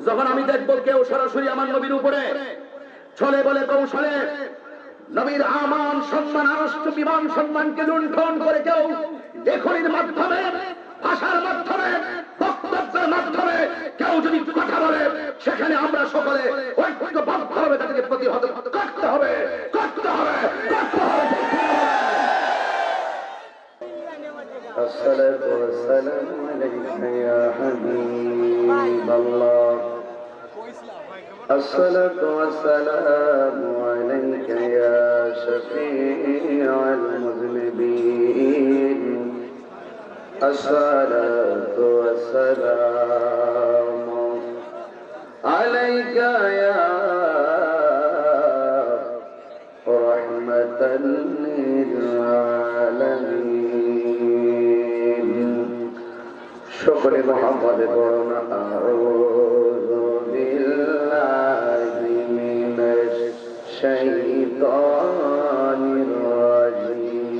যখন আমি দেখব কেউ সরাসরি আমার নবীর উপরে ছলে বলে কৌশলে নবীর আমান সম্মান আরষ্ট বিমান সম্মানকে লুণ্ঠন করে কেউ লেখনির মাধ্যমে ভাষার মাধ্যমে বক্তব্যের মাধ্যমে কেউ যদি কথা বলে সেখানে আমরা সকলে ঐক্যবদ্ধভাবে তাদেরকে প্রতিহত করতে হবে করতে হবে করতে হবে। الصلاة والسلام عليك يا حبيب الله الصلاة والسلام عليك يا شفيع المذنبين الصلاة والسلام عليك يا رحمة للعالمين شكر محمد قرنا أعوذ بالله من الشيطان الرجيم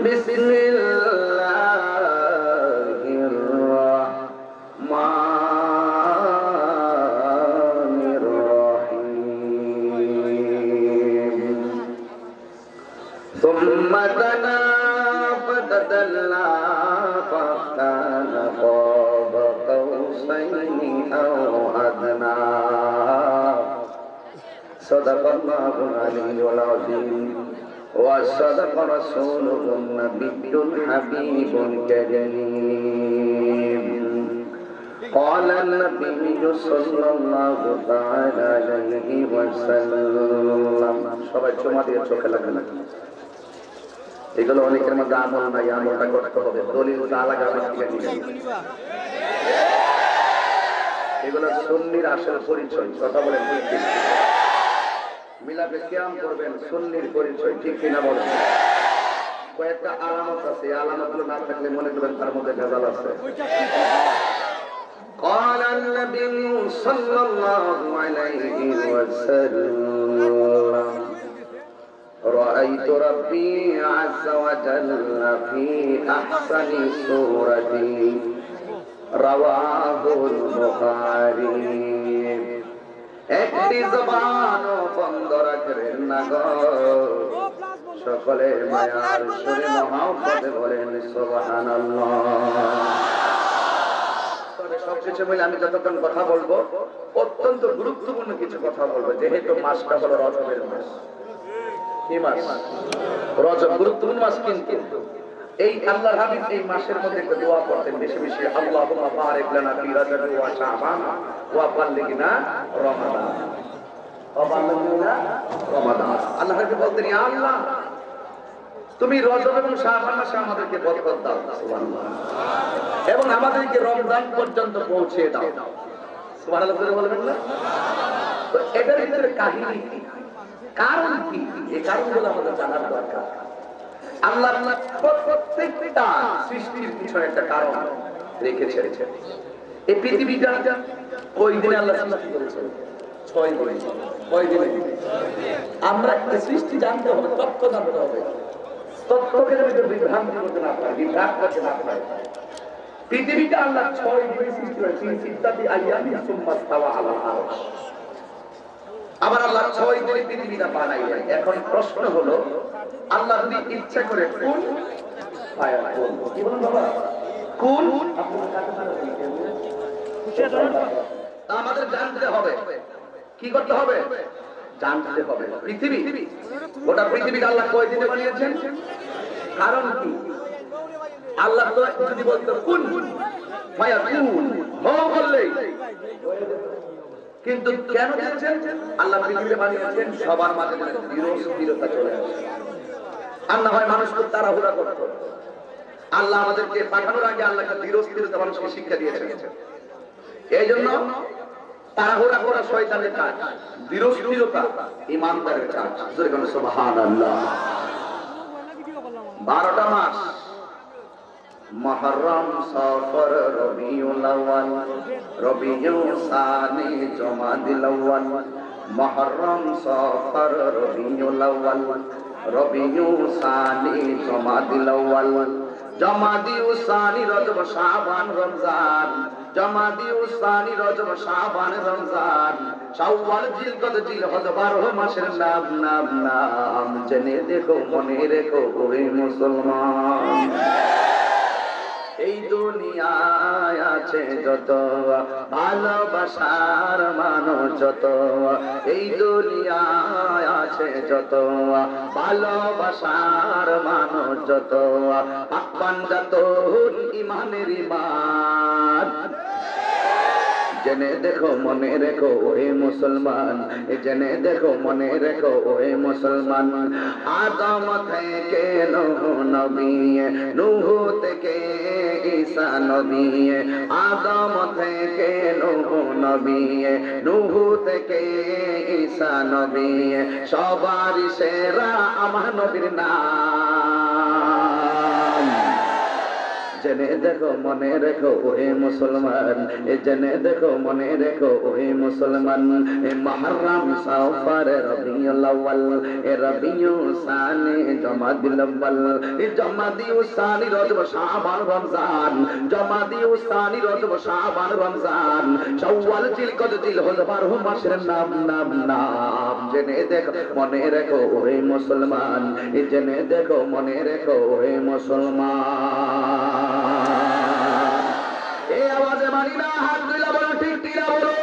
بسم الله الرحمن الرحيم ثم دنا فتدلى فكان قاب قوسين أو أدنى صدق الله العلي العظيم وصدق رسوله النبي الحبيب الكريم قال النبي صلى الله تعالى عليه وسلم সবাই চুমা দিয়ে চোখে লাগবে না এগুলো অনেকের মধ্যে আমল নাই আমলটা করতে হবে দলিল আলাদা এগুলো সুন্নির আসল পরিচয় কথা বলেন ঠিক কিনা মিলাদে কিয়াম করবেন সুন্নির পরিচয় ঠিক কিনা বলেন কয়েকটা আলামত আছে আলামতগুলো না থাকলে মনে করবেন তার মধ্যে ভেজাল আছে قال النبي صلى الله عليه وسلم رأيت ربي عز وجل في أحسن صورة رواه البخاري একটি জবান বন্ধ রাখবেন না গো সকলে মায়ার সুরে মহব্বতে বলেন সুবহানাল্লাহ। সবকিছু মিলে আমি যতক্ষণ কথা বলবো অত্যন্ত গুরুত্বপূর্ণ কিছু কথা বলবো যেহেতু মাসটা হলো রজবের মাস। কি মাস? রজব গুরুত্বপূর্ণ মাস কিন্তু এই আল্লাহর হাবিব এই মাসের মধ্যে একটা দোয়া করতেন বেশি বেশি আল্লাহুম্মা বারিক লানা ফি রাজাব ওয়া শাবান ওয়া বাল্লিগনা রমাদান ওয়া বাল্লিগনা রমাদান। আল্লাহ হাবিব বলতেন ইয়া আল্লাহ তুমি রজব এবং শাবান মাসে আমাদেরকে বরকত দাও সুবহানাল্লাহ এবং আমাদেরকে রমজান পর্যন্ত পৌঁছে দাও সুবহানাল্লাহ বলবেন না? তো এটার ভিতরে কাহিনী কি কারণ কি এই কারণগুলো আমাদের জানার দরকার। আল্লাহ প্রত্যেকটা সৃষ্টির পিছনে একটা কারণ রেখেছেন। এই পৃথিবীটা ওই দিনে আল্লাহ সৃষ্টি করেছেন 6 দিনে। কয় দিনে? আমরা এই সৃষ্টি জানতে হবে, তত্ত্ব জানতে হবে। তত্ত্বকে যদি বিভ্রান্তি করতে না পারে, বিভ্রাট করতে না পারে। পৃথিবীটা আল্লাহ 6 দিনে সৃষ্টি করেছেন। সিদ্ধাতি আইয়ামি সুম্মা ইস্তাওয়া আলাল আরশ। আবার আল্লাহ 6 দিনে পৃথিবীটা বানাইলেন। এখন প্রশ্ন হলো আল্লাহ যদি ইচ্ছা করে কোন ফায়াকুন কি বলেন বাবা কোন আমাদের জানতে হবে। কি করতে হবে? জানতে হবে। পৃথিবী গোটা পৃথিবীটা আল্লাহ কয় দিনে বানিয়েছেন? কারণ কি? আল্লাহ তো যদি বলতো কোন ফায়াকুন হো বললেই, কিন্তু কেন দিয়েছেন? আল্লাহ পৃথিবীতে বানিয়েছেন সবার মাঝে বিরোধতা চলে আসে। আর না হয় মানুষ খুব তাড়াহুড়া করত। আল্লাহ আমাদেরকে পাঠানোর আগে আল্লাহকে ধীরস্থিরতা মানুষকে শিক্ষা দিয়েছেন। এই জন্য তাড়াহুড়া করা শয়তানের কাজ, ধীরস্থিরতা ঈমানদারের কাজ। সুবহানাল্লাহ। 12টা মাস মুহররম, সফর, রবিউল আউয়াল, রবিউল সানি, জমাদিল আউয়াল, মুহররম, সফর, রবিউল আউয়াল, রবিউল সানি, জমাদিল আউয়াল, জমাদি উসানি রজব শাবান রমজান, জমাদি উসানি রজব শাবান রমজান, শাওয়াল জিলকদ জিলহজ 12 মাসের নাম নাম নাম। জেনে দেখো মনে রেখো ওরে মুসলমান, এই দুনিয়ায় আছে যত ভালোবাসার মানুষ, যত এই দুনিয়ায় আছে যত ভালোবাসার মানুষ, যত পাক যত ইমানের ইমান। জেনে দেখো মনে রেখো ওহে মুসলমান, জেনে দেখো মনে রেখো ওহে মুসলমান। আদম থেকে নূহ নবী, নূহ থেকে ঈসা নবী, আদম থেকে নূহ নবী, নূহ থেকে ঈসা নবী, সবার সেরা আমার নবীর নাম। জেনে দেখো মনে রেখো ওহে মুসলমান, জেনে দেখো মনে রেখো ওহে মুসলমান। মুহররম, সফর, রবিউল আউয়াল, রবিউল সানি, জমাদিল আউয়াল, জমাদিউল সানি, রজব শাবান রমজান, জমাদিউল সানি, রজব শাবান রমজান, শাওয়াল জিলকদ জিলহজ 12 মাসের নাম নাম নাম। জেনে দেখো মনে রেখো ওহে মুসলমান, জেনে দেখো মনে রেখো ওহে মুসলমান। এই আওয়াজে মানি না, হাত দিলা বলো, ঠিক দিলা বলো।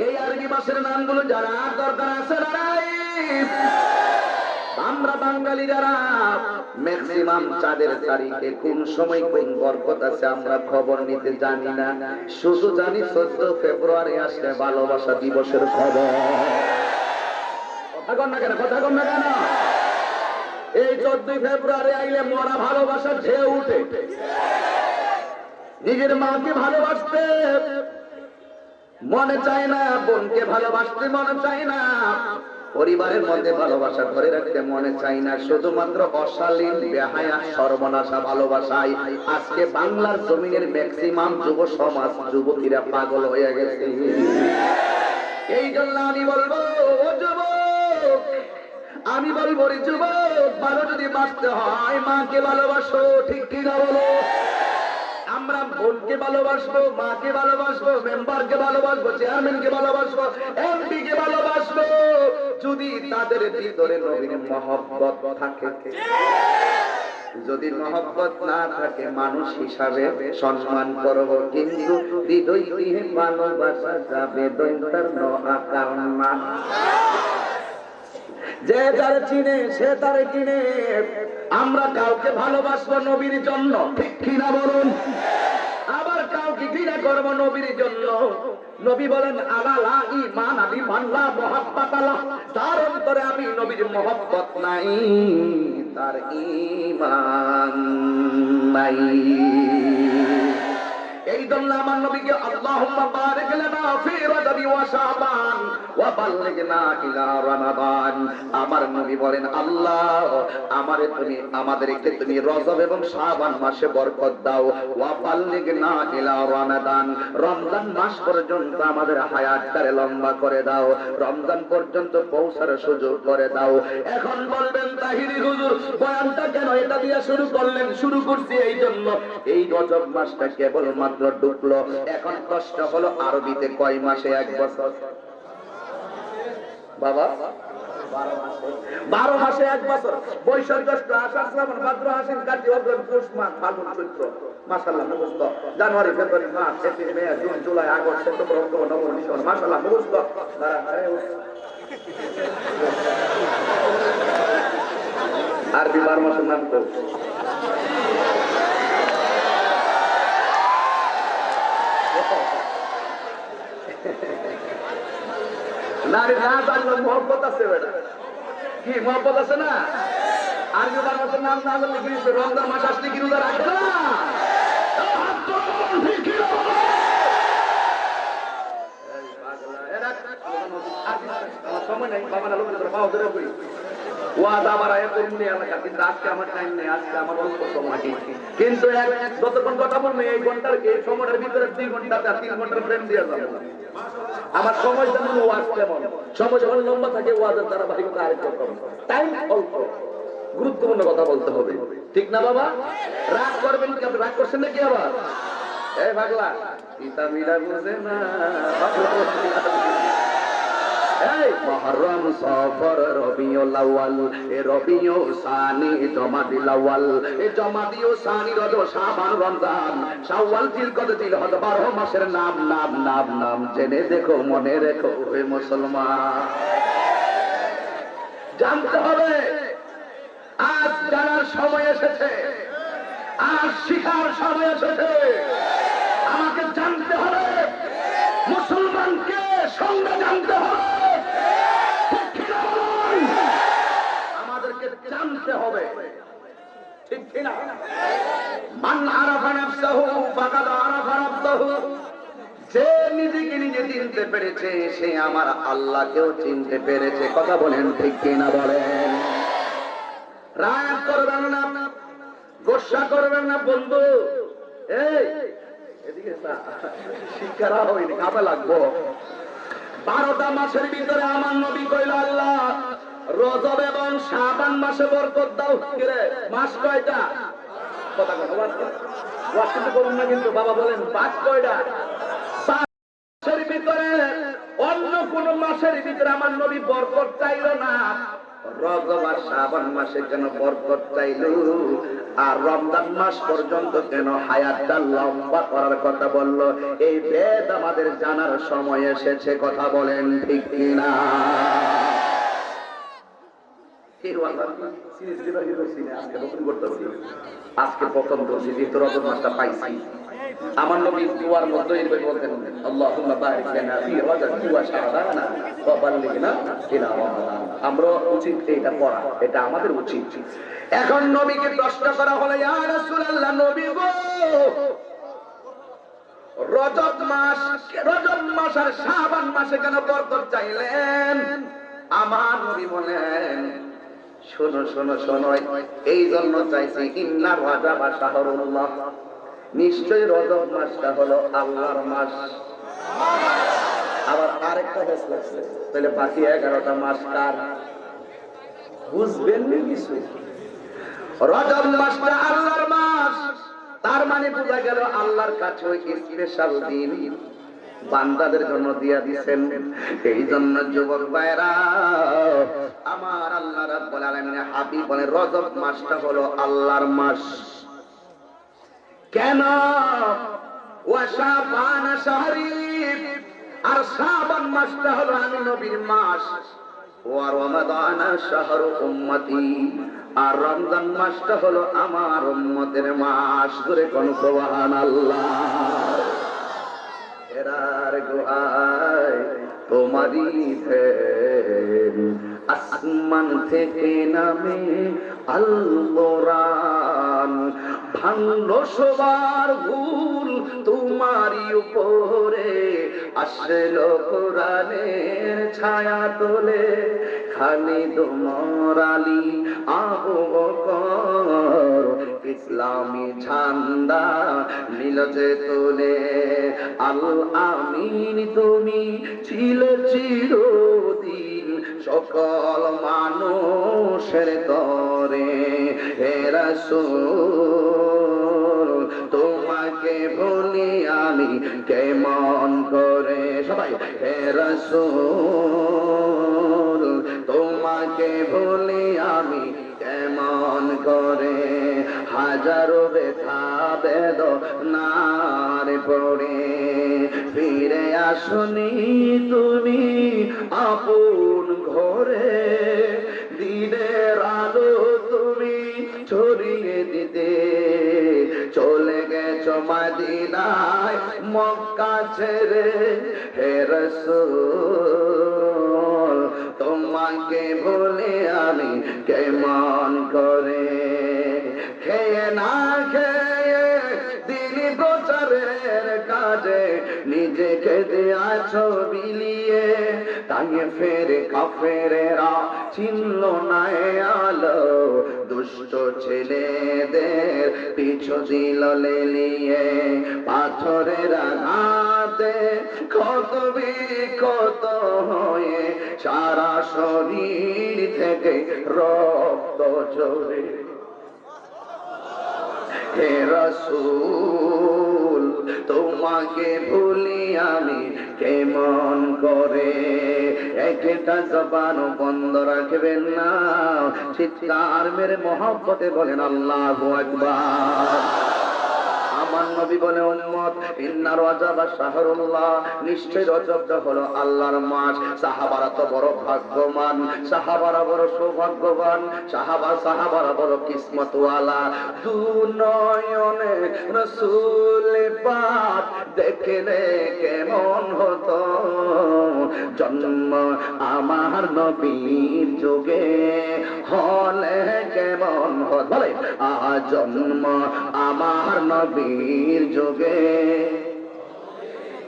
এই আরবি মাসের নামগুলো যারা দরকার আছে নাই, আমরা বাঙালি যারা ম্যাক্সিমাম চাঁদের তারিখে কোন সময় কোন বরকত আছে আমরা খবর নিতে জানি না, শুধু জানি 14 ফেব্রুয়ারি আসলে ভালোবাসা দিবসের খবর। কথা কন না কেন, কথা কন না কেন? এই 14 ফেব্রুয়ারি আইলে মরা ভালোবাসা ঢেউ উঠে। নিজের মাকে ভালোবাসতে মনে চায় না, বোনকে ভালোবাসতে মনে চায় না, পরিবারের মধ্যে ভালোবাসা ধরে রাখতে মনে চায় না, শুধুমাত্র অশালীন বেহায়া সর্বনাশা ভালোবাসায় আজকে বাংলার জমিনের ম্যাক্সিমাম যুব সমাজ যুবতীরা পাগল হয়ে গেছে। এই জন্য আমি বলবো ও যুবক, আমি বলবো রে যুবক, ভালো যদি বাঁচতে হয় মাকে ভালোবাসো, ঠিক কিনা বলো? আমরা বোনকে ভালোবাসবো, মাকে ভালোবাসবো, মেম্বারকে ভালোবাসবো, চেয়ারম্যানকে ভালোবাসবো, এমপি কে ভালোবাসবো, যদি তাদের ভিতরে নবীর মহব্বত থাকে। যদি মহব্বত না থাকে মানুষ হিসাবে সম্মান করব, কিন্তু হৃদয় দিয়ে ভালোবাসা যাবে দৈন্তার ন আকার না। যে যার চিনে সে তারে কিনে। আমরা কাউকে ভালোবাসবো নবীর জন্য, ঠিক কিনা বলুন? আবার কাউকে ঘৃণা করবো নবীর জন্য। নবী বলেন আলা লা ঈমান লিমান লা মুহাব্বাত লা, যার অন্তরে আমি নবীর মহব্বত নাই তার ঈমান নাই। এই জন্য আমার নবীকে আল্লাহুম্মা বারিক লানা ফি রাজবি ওয়া শাবান ওয়া বাল্লিগনা ইলা রমাদান। আমার নবী বলেন আল্লাহ আমাদেরকে তুমি রজব এবং শাবান মাসে বরকত দাও, ওয়া বাল্লিগনা ইলা রমাদান, রমজান মাস পর্যন্ত আমাদের হায়াতটারে লম্বা করে দাও, রমজান পর্যন্ত পৌঁছার সুযোগ করে দাও। এখন বলবেন তাহিরি হুজুর বয়ানটা কেন এটা দিয়ে শুরু করলেন? শুরু করছি এই জন্য, এই রজব মাসটা কেবল মাত্র ঢুকলো। এখন কষ্ট হলো আরবিতে কয় মাসে এক বছর? বাবা 12 মাসে এক বছর। বৈশাখ, জ্যৈষ্ঠ, আষাঢ়, শ্রাবণ, ভাদ্র, আশ্বিন, কার্তিক, অগ্রহায়ণ, পৌষ, মাঘ, ফাল্গুন, চৈত্র, মাশাআল্লাহ মুখস্থ। January, February, March, April, May, June, July, August, September, October, November, December, মাশাআল্লাহ মুখস্থ। আরবি 12 মাসের নাম তো নারী না জানলে মহব্বত আছে, বেটা কি মহব্বত আছে না? আরবি 12 মাসের নাম না জানলে কি রমজান মাস আসলে কি রোজা রাখে না? সময় নাই বাবা না, লোকের পাওয়া ধরে করি ওয়াদা বাড়ায় করুন এলাকা, কিন্তু আজকে আমার টাইম নেই, আজকে আমার অল্প সময়। কিন্তু যতক্ষণ কথা বলবো এই ঘন্টার এই সময়টার ভিতরে 2 ঘন্টাতে 3 ঘন্টার ফ্রেম দিয়ে যাবে। আমার সময় যেমন ওয়াজ তেমন, সময় যখন লম্বা থাকে ওয়াজের ধারাবাহিকতা আরেকটু কম, টাইম অল্প। গুরুত্বপূর্ণ কথা বলতে হবে, ঠিক না বাবা? রাগ করবেন কি? আপনি রাগ করছেন নাকি আবার? এই পাগলা, পিতা মিরা বুঝে না। এই মুহররম, সফর, রবিউল আউয়াল, এ রবিউল সানি, জমাদিল আউয়াল, এ জমাদিল সানি, রজব, শাবান, রমজান, শাওয়াল, জিলকদ, জিলহজ, 12 মাসের নাম নাম নাম নাম জেনে দেখো, মনে রেখো হে মুসলমান। জানতে হবে, আজ জানার সময় এসেছে, আজ শিখার সময় এসেছে। আমাকে জানতে হবে, মুসলমানকে সঙ্গে জানতে হবে, আমাদেরকে জানতে হবে, ঠিক কিনা? মান আরাফা নাফসাহু ফাকাদ আরাফা রাব্বাহু, যে নিজেকে নিজে চিনতে পেরেছে সে আমার আল্লাহকেও চিনতে পেরেছে। কথা বলেন, ঠিক কিনা বলেন? রাগ করবেন না, গোসা করবেন না বন্ধু। এই এদিকে শিক্ষারা হয়নি, কাজে লাগবো। 12টা মাসের ভিতরে আমার নবী কইল, আল্লাহ রজব এবং শাবান মাসে বরকত দাও। কিরে, মাস কয়টা? কথা কথা ওয়াজ কিন্তু করুন না কিন্তু বাবা, বলেন মাস কয়টা? মাসের ভিতরে অন্য কোন মাসের ভিতরে আমার নবী বরকত চাইল না, রজব আর শাবান মাসে কেন বরকত চাইল? আর রমজান মাস পর্যন্ত কেন হায়াতটা লম্বা করার কথা বলল? এই ভেদ আমাদের জানার সময় এসেছে। কথা বলেন, ঠিক কিনা? আজকে প্রথম বলছি, যেহেতু রজব মাসটা পাইছি, আমার নবী দুয়ার মধ্যে বলতেন, আল্লাহুম্মা বারিক লানা ফি রজব ওয়া শাবান ওয়া বাল্লিগনা ইলা রমাদান। আমরা উচিত এটা পড়া, এটা আমাদের উচিত। এখন নবীকে প্রশ্ন করা হলো, ইয়া রাসূলুল্লাহ, নবী গো, রজব মাস আর শাবান মাসে কেন বরকত চাইলেন? আমার নবী বলেন, শোনো শোনো শোনো, এই জন্য চাইছি, ইন্না রজব শাহরুল্লাহ, নিশ্চয়ই রজব মাসটা হলো আল্লাহর মাস। আবার আরেকটা বেশ লাগছে, তাহলে বাকি 11টা মাস কার? বুঝবেন না কিছু? রজব মাসটা আল্লাহর মাস, তার মানে বোঝা গেল আল্লাহর কাছে ওই স্পেশাল দিন বান্দাদের জন্য দিয়া দিবেন। এই জন্য যুবক ভাইরা, আমার আল্লাহ রাব্বুল আলামিন হাবিব বলে, রজব মাসটা হলো আল্লাহর মাস। কেন? ওয়া শাবান শাহরি, আর শাবান মাসটা হলো আমি নবীর মাস। ওয়া রমাদান শাহরু উম্মতি, আর রমজান মাসটা হলো আমার উম্মতের মাস। ধরে কোন সুবহানাল্লাহ। এরার গুহায় তোমারই ধ্যান, আসমান থেকে নামে আল কোরআন, ভাঙলো সবার ভুল তোমারই উপরে, আসলো কোরআনের ছায়া তোলে, খালিদ ওমর আলী আবু বকর, ইসলামী ঝান্ডা নীল যে তোলে। আল আমিন তুমি ছিলে চিরদিন সকল মানুষের তরে, হে রাসূল তোমাকে ভুলি আমি কেমন করে? সবাই, হে রাসূল তোমাকে ভুলি আমি কেমন করে? হাজারো ব্যথা বেদনার পড়ে ফিরে আসনি তুমি আপন ঘরে, দিনের আলো তুমি ছড়িয়ে দিতে চলে গেছো মদিনায় মক্কা ছেড়ে। হে রাসূল তোমাকে ভুলে আমি কেমন করে? খেয়ে না খেয়ে দিন প্রচারের কাজে নিজেকে দিয়াছো বিলিয়ে, তাই ফেরে কাফেরেরা চিনল না আলো, দুষ্ট ছেলেদের পিছু দিল লেলিয়ে। পাথরের আঘাতে ক্ষত বিক্ষত হয়ে সারা শরীর থেকে রক্ত বছরে। হে রাসূল তোমাকে ভুলি আমি কেমন করে, একটা জবান বন্ধ রাখবেন না, চিৎকার মেরে মহব্বতে বলেন আল্লাহু আকবার। আমার নবী বলে উম্মত ইন্না রজবা শাহরুল্লাহ, নিশ্চয় রজবটা হলো আল্লাহর মাস। সাহাবারা তো বড় ভাগ্যবান, সাহাবারা বড় সৌভাগ্যবান, সাহাবারা বড় কিসমতওয়ালা। দুনয়নে রাসূল পাক দেখলে কেমন হতো, জন্ম আমার নবীর যুগে হলে কেমন হতো, বলে জন্ম আমার নবীর যুগে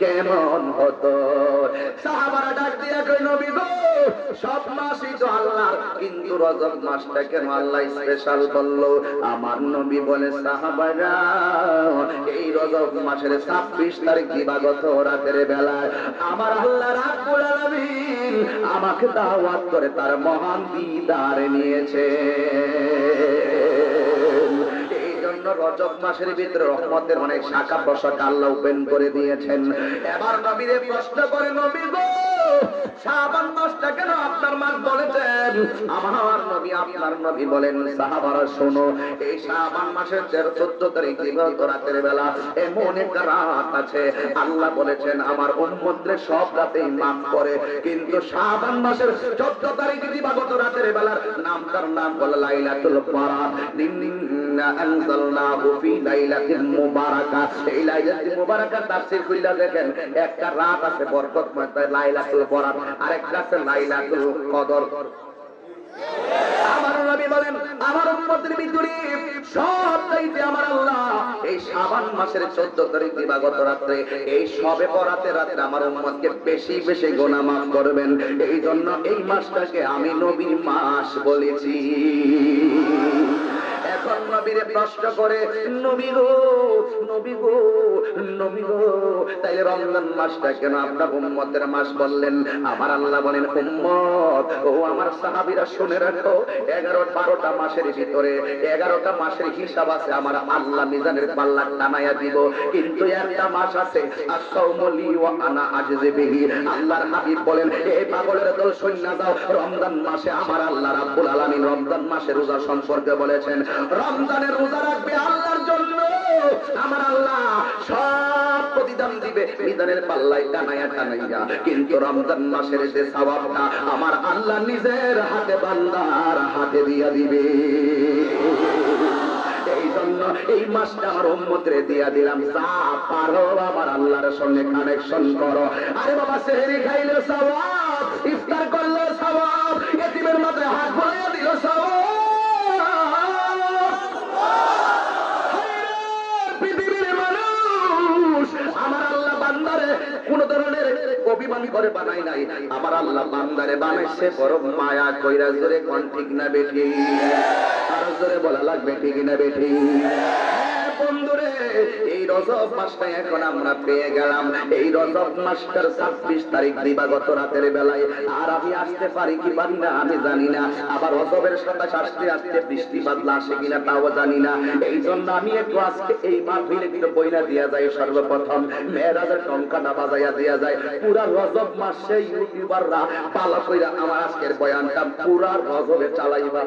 কেমন হতো। সাহাবারা ডাক দিয়া কই নবী গো, সব মাসই তো আল্লাহর, কিন্তু রজব মাসটা কেন আল্লাহ স্পেশাল বললো? আমার নবী বলে সাহাবারা, এই রজব মাসের 26 তারিখ দিবাগত রাতের বেলায় আমার আল্লাহ রাব্বুল আলামিন আমাকে দাওয়াত করে তার মহান দিদার নিয়েছে। রজব মাসের ভিতরে রহমতের অনেক শাখা প্রশাখা আল্লাহ ওপেন করে দিয়েছেন। এবার নবীরে প্রশ্ন করে, নবী গো, শাবান মাসটা কেন আপনার মাস বলেছেন? আমার নবী আপনার নবী বলেন সাহাবারা শোনো, এই শাবান মাসের 13-14 তারিখ দিবাগত রাতের বেলা এমন একটা রাত আছে আল্লাহ বলেছেন আমার উম্মতদের সব রাতেই মাফ করে, কিন্তু শাবান মাসের 14 তারিখ দিবাগত রাতের বেলার নামটার নাম বলে লাইলাতুল বারাত। আনজালনাহু ফি লাইলাতিন মুবারাকাহ। এই লাইলাতুল মুবারাকার তাফসীর কইলা দেখেন, একটা রাত আছে বরকতময় লাইলাতুল বারাত, আরেকটা আছে লাইলাতুল কদর। আমার নবী বলেন আমার উম্মতের ভিতরে সবচাইতে আমার আল্লাহ এই শাবান মাসের 14 তারিখ দিবাগত রাতে, এই শবে বরাতের রাতে আমার উম্মতকে বেশি বেশি গুনাহ মাফ করবেন। এই জন্য এই মাসটাকে আমি নবীর মাস বলেছি। এখন নবীরে প্রশ্ন করে, নবী গো, নবী গো, নবী গো, তাইলে রমজান মাসটা কেন আপনার উম্মতের মাস বললেন? আমার আল্লাহ বলেন উম্মত ও আমার সাহাবীরা শুনে রাখো, 11-12টা মাসের ভিতরে 11টা মাসের হিসাব আছে আমার আল্লাহ মিজানের পাল্লা টানায়া দিব, কিন্তু একটা মাস আছে আস-সাওমু লি ওয়া আনা আজজি বিহি। আল্লাহর হাবিব বলেন এই পাগলের দল শুননা যাও, রমজান মাসে আমার আল্লাহ রাব্বুল আলামিন রমজান মাসে রোজা সম্পর্কে বলেছেন, রমজানের রোজা রাখবে আল্লাহর জন্য, আমার আল্লাহ সব প্রতিদান দিবে মিজানের পাল্লায় টানায়া টানাইয়া, কিন্তু রমজান মাসের যে সওয়াবটা আমার আল্লাহ নিজের হাতে বান্দার হাতে দিয়া দিবে। এই জন্য এই মাসটা আমার উম্মতরে দিয়া দিলাম, যা পারো আমার আল্লাহর সঙ্গে কানেকশন করো। আরে বাবা, সেহরি খাইলে সওয়াব, ইফতার করলে সওয়াব, এতিমের মাথায় হাত বুলাইয়া দিল সওয়াব। আমার আল্লাহ বান্দারে কোন ধরনের অভিমান করে বানাই নাই, আমার আল্লাহ বান্দারে বানাইছে বড় মায়া কইরা। জোরে কোন ঠিক না বেঠি? আরো জোরে বলা লাগবে ঠিক না বেঠি? বন্ধুরে, এই রজব মাসটা এখন আমরা পেয়ে গেলাম। এই রজব মাসটার 26 তারিখ দিবাগত রাতের বেলায় আর আমি আসতে পারি কি পারি না আমি জানি না, আবার রজবের 27 আসতে আসতে বৃষ্টি বাদলা আসে কিনা তাও জানি না। এই জন্য আমি একটু আজকে এই মাহফিলে একটু বইনা দিয়া যায়, সর্বপ্রথম মেরাজের টঙ্কাটা বাজাইয়া দিয়া যায়। পুরা রজব মাসে ইউটিউবাররা পালা কইরা আমার আজকের বয়ানটা পুরা রজবে চালাইবা।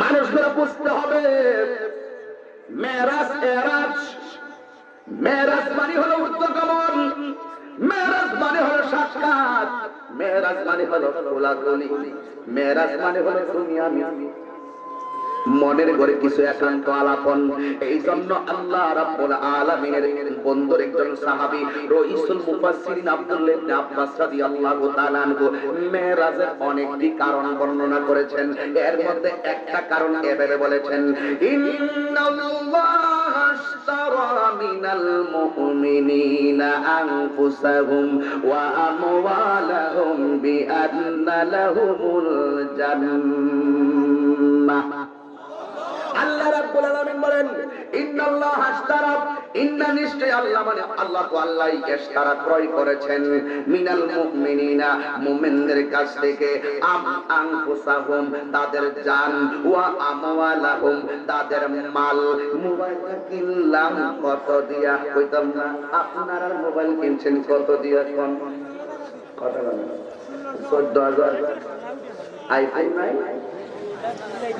মানুষগুলো বুঝতে হবে মেরাজ এরাজ, মেরাজ মানে হলো ঊর্ধ্বগমন, মেরাজ মানে হলো সাক্ষাৎ, মেরাজ মানে হলো কোলাকুলি, মেরাজ মানে হলো তুমি আমি মনের ঘরে কিছু একান্ত আলাপন। এই জন্য আল্লাহ রাব্বুল আলামিনের বন্ধুর একজন সাহাবী রাইসুল মুফাসসিরিন আব্দুল্লাহ ইবনে আব্বাস রাদিয়াল্লাহু তাআলা আনহু মেরাজের অনেকটি কারণ বর্ণনা করেছেন। এর মধ্যে একটা কারণ এভাবে বলেছেন, ইন্নাল্লাহা আশতারা মিনাল মুমিনিনা আনফুসাহুম ওয়া আমওয়ালাহুম বিআন্না লাহুমুল জান্নাহ। আল্লাহ রাব্বুল আলামিন বলেন ইন্নাল্লাহা আশতারা, ইন্না নিশ্চয় আল্লাহ মানে আল্লাহ তো আল্লাহই ইশতারা ক্রয় করেছেন মিনাল মুমিনিনা মুমিনদের কাছ থেকে আনফুসাহুম তাদের জান ওয়া আমওয়ালাহুম তাদের মাল। মোবাইলটা কিনলাম কত দিয়া? কইতাম না আপনারা মোবাইল কিনছেন কত দিয়া? কোন কথা বলেন? 14,000 আইফোন নাই?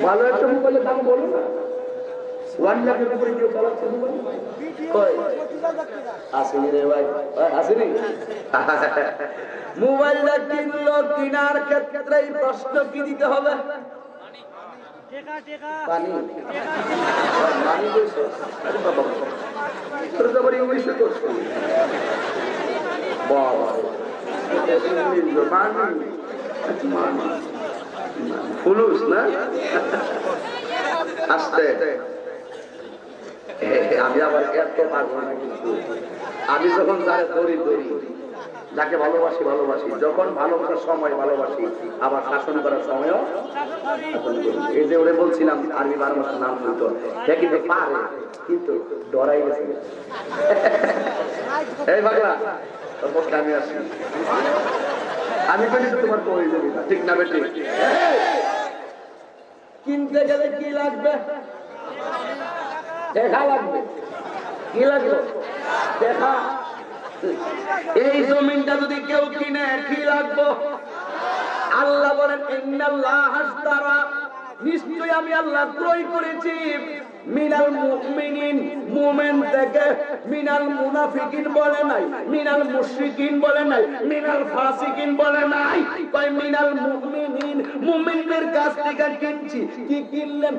ভালো একটা মোবাইলের দাম বলো না। 1 লাখের উপরে কেউ চালাচ্ছে মোবাইল? কই আসেনি রে ভাই, আসেনি। মোবাইলটা কিনলো, কিনার ক্ষেত্রে প্রশ্ন কি দিতে হবে? পানি পানি দিয়েছো? আরে বাবা তোর তো বড় ইংলিশে করছো বাবা। ফুলুস না আসতে আমি আবার এত পারবো না, কিন্তু আমি যখন যারে দড়ি দড়ি যাকে ভালোবাসি ভালোবাসি, যখন ভালোবাসার সময় ভালোবাসি, আবার শাসন করার সময়ও। এই যে ওরে বলছিলাম আরবি 12 মাসের নাম শুনতো, সে কিন্তু পারে, কিন্তু ডরাই গেছে। এই ভাগলা তোর বসে আমি আসি, আমি কিন্তু তোমার প্রয়োজন না, ঠিক না বেটি? কিনতে গেলে কি লাগবে? দেখা লাগবে। কি লাগবে? দেখা। এই জমিনটা যদি কেউ কিনে কি লাগবে? আল্লাহ বলেন ইন্নাল্লাহ আশতারা, নিশ্চয় আমি আল্লাহ ক্রয় করেছি মিনাল মুমিনিন মুমিন থেকে, মিনাল মুনাফিকিন বলে নাই, মিনাল মুশরিকিন বলে নাই, মিনাল ফাসিকিন বলে নাই, কয় মিনাল মুমিনিন মুমিনদের কাছ থেকে কিনছি। কি কিনলেন?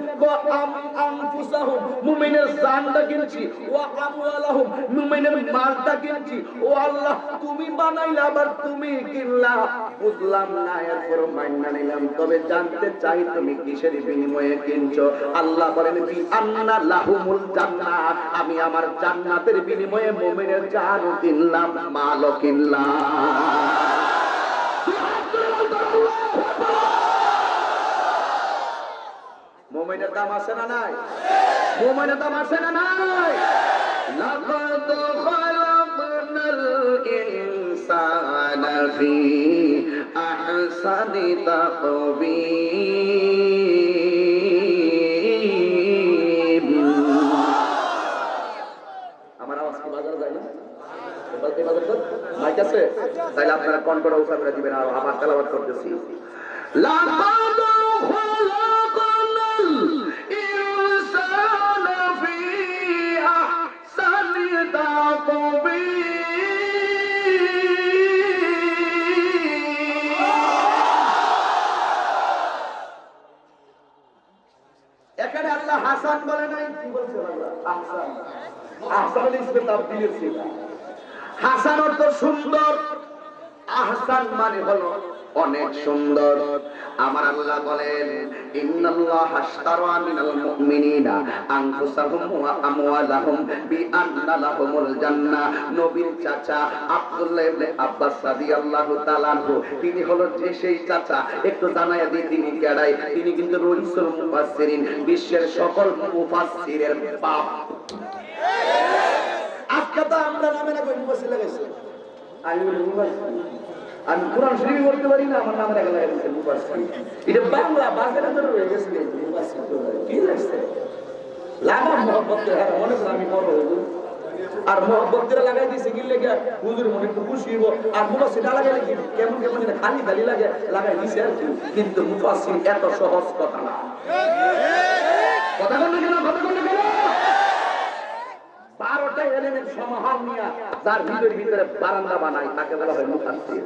আনফুসাহুম মুমিনের জানটা কিনছি, ওয়া আমওয়ালাহুম মুমিনের মালটা কিনছি। ও আল্লাহ তুমি বানাইলা আবার তুমি কিনলা, বুঝলাম না, এরপর মাইনা নিলাম, তবে জানতে চাই তুমি কিসের বিনিময়ে কিনছো? আল্লাহ বলেন কি আন্না লাহুমুল জান্নাত, আমি আমার জান্নাতের বিনিময়ে মুমিনের জানও কিনলাম, মালও কিনলাম। মুমিনের দাম আছে না নাই? মুমিনের দাম আছে না নাই? লাকাদ খালাকনাল ইনসানা ফি আহসানি তাকবীর। আমার আওয়াজ কি বাজার যায় না? বলতে বাজার কর মাইক আছে, তাইলে আপনারা কণ্ঠটা উঁচা করে দিবেন। আর আবার তেলাওয়াত করতেছি। লাকাদ খালাকনাল ইনসানা ফি আহসানি তাকবীর। এখানে আল্লাহ হাসান বলে নাই, কি বলছে আল্লাহ? আহসান। আহসান ইসমে তাবদীলের সিগা। হাসান অর্থ সুন্দর, আহসান মানে হলো অনেক সুন্দর। আমার আল্লাহ বলেন ইন্নাল্লাহ আশতারা মিনাল মুমিনিনা আনফুসাহুম ওয়া আমওয়ালাহুম বিআন্না লাহুমুল জান্নাহ। নবীর চাচা আব্দুল্লাহ ইবনে আব্বাস রাদিয়াল্লাহু তাআলা আনহু, তিনি হলো যে সেই চাচা, একটু জানায়া দিই তিনি কেডাই। তিনি কিন্তু রাইসুল মুফাসসিরিন, বিশ্বের সকল মুফাসসিরের বাপ। আজকে তো আমরা নামে না কই মুফাসসির লাগাইছে, আমি কোরআন শরীফ পড়তে পারি না, আমার নাম রেখে লাগাইছে মুফাসসির। এটা বাংলা বাজারে তো রয়ে গেছে মুফাসসির, তো কি লাগছে লাগা মোহাম্মদ হ্যাঁ মনে করে আমি বড় হইব। আর মোহাম্মদরা লাগাই দিয়েছে কি লেগে হুজুর মনে একটু খুশি হইব। আর মুফাসসির লাগাইলে কি কেমন কেমন খালি খালি লাগে লাগাই দিয়েছে আর কি, কিন্তু মুফাসসির এত সহজ কথা না। কথা বললে কেন? কথা বললে কেন? 12টা এলিমেন্ট সমাহার নিয়ে যার ভিতরে বারান্দা বানায় তাকে বলা হয় মুফাসসির।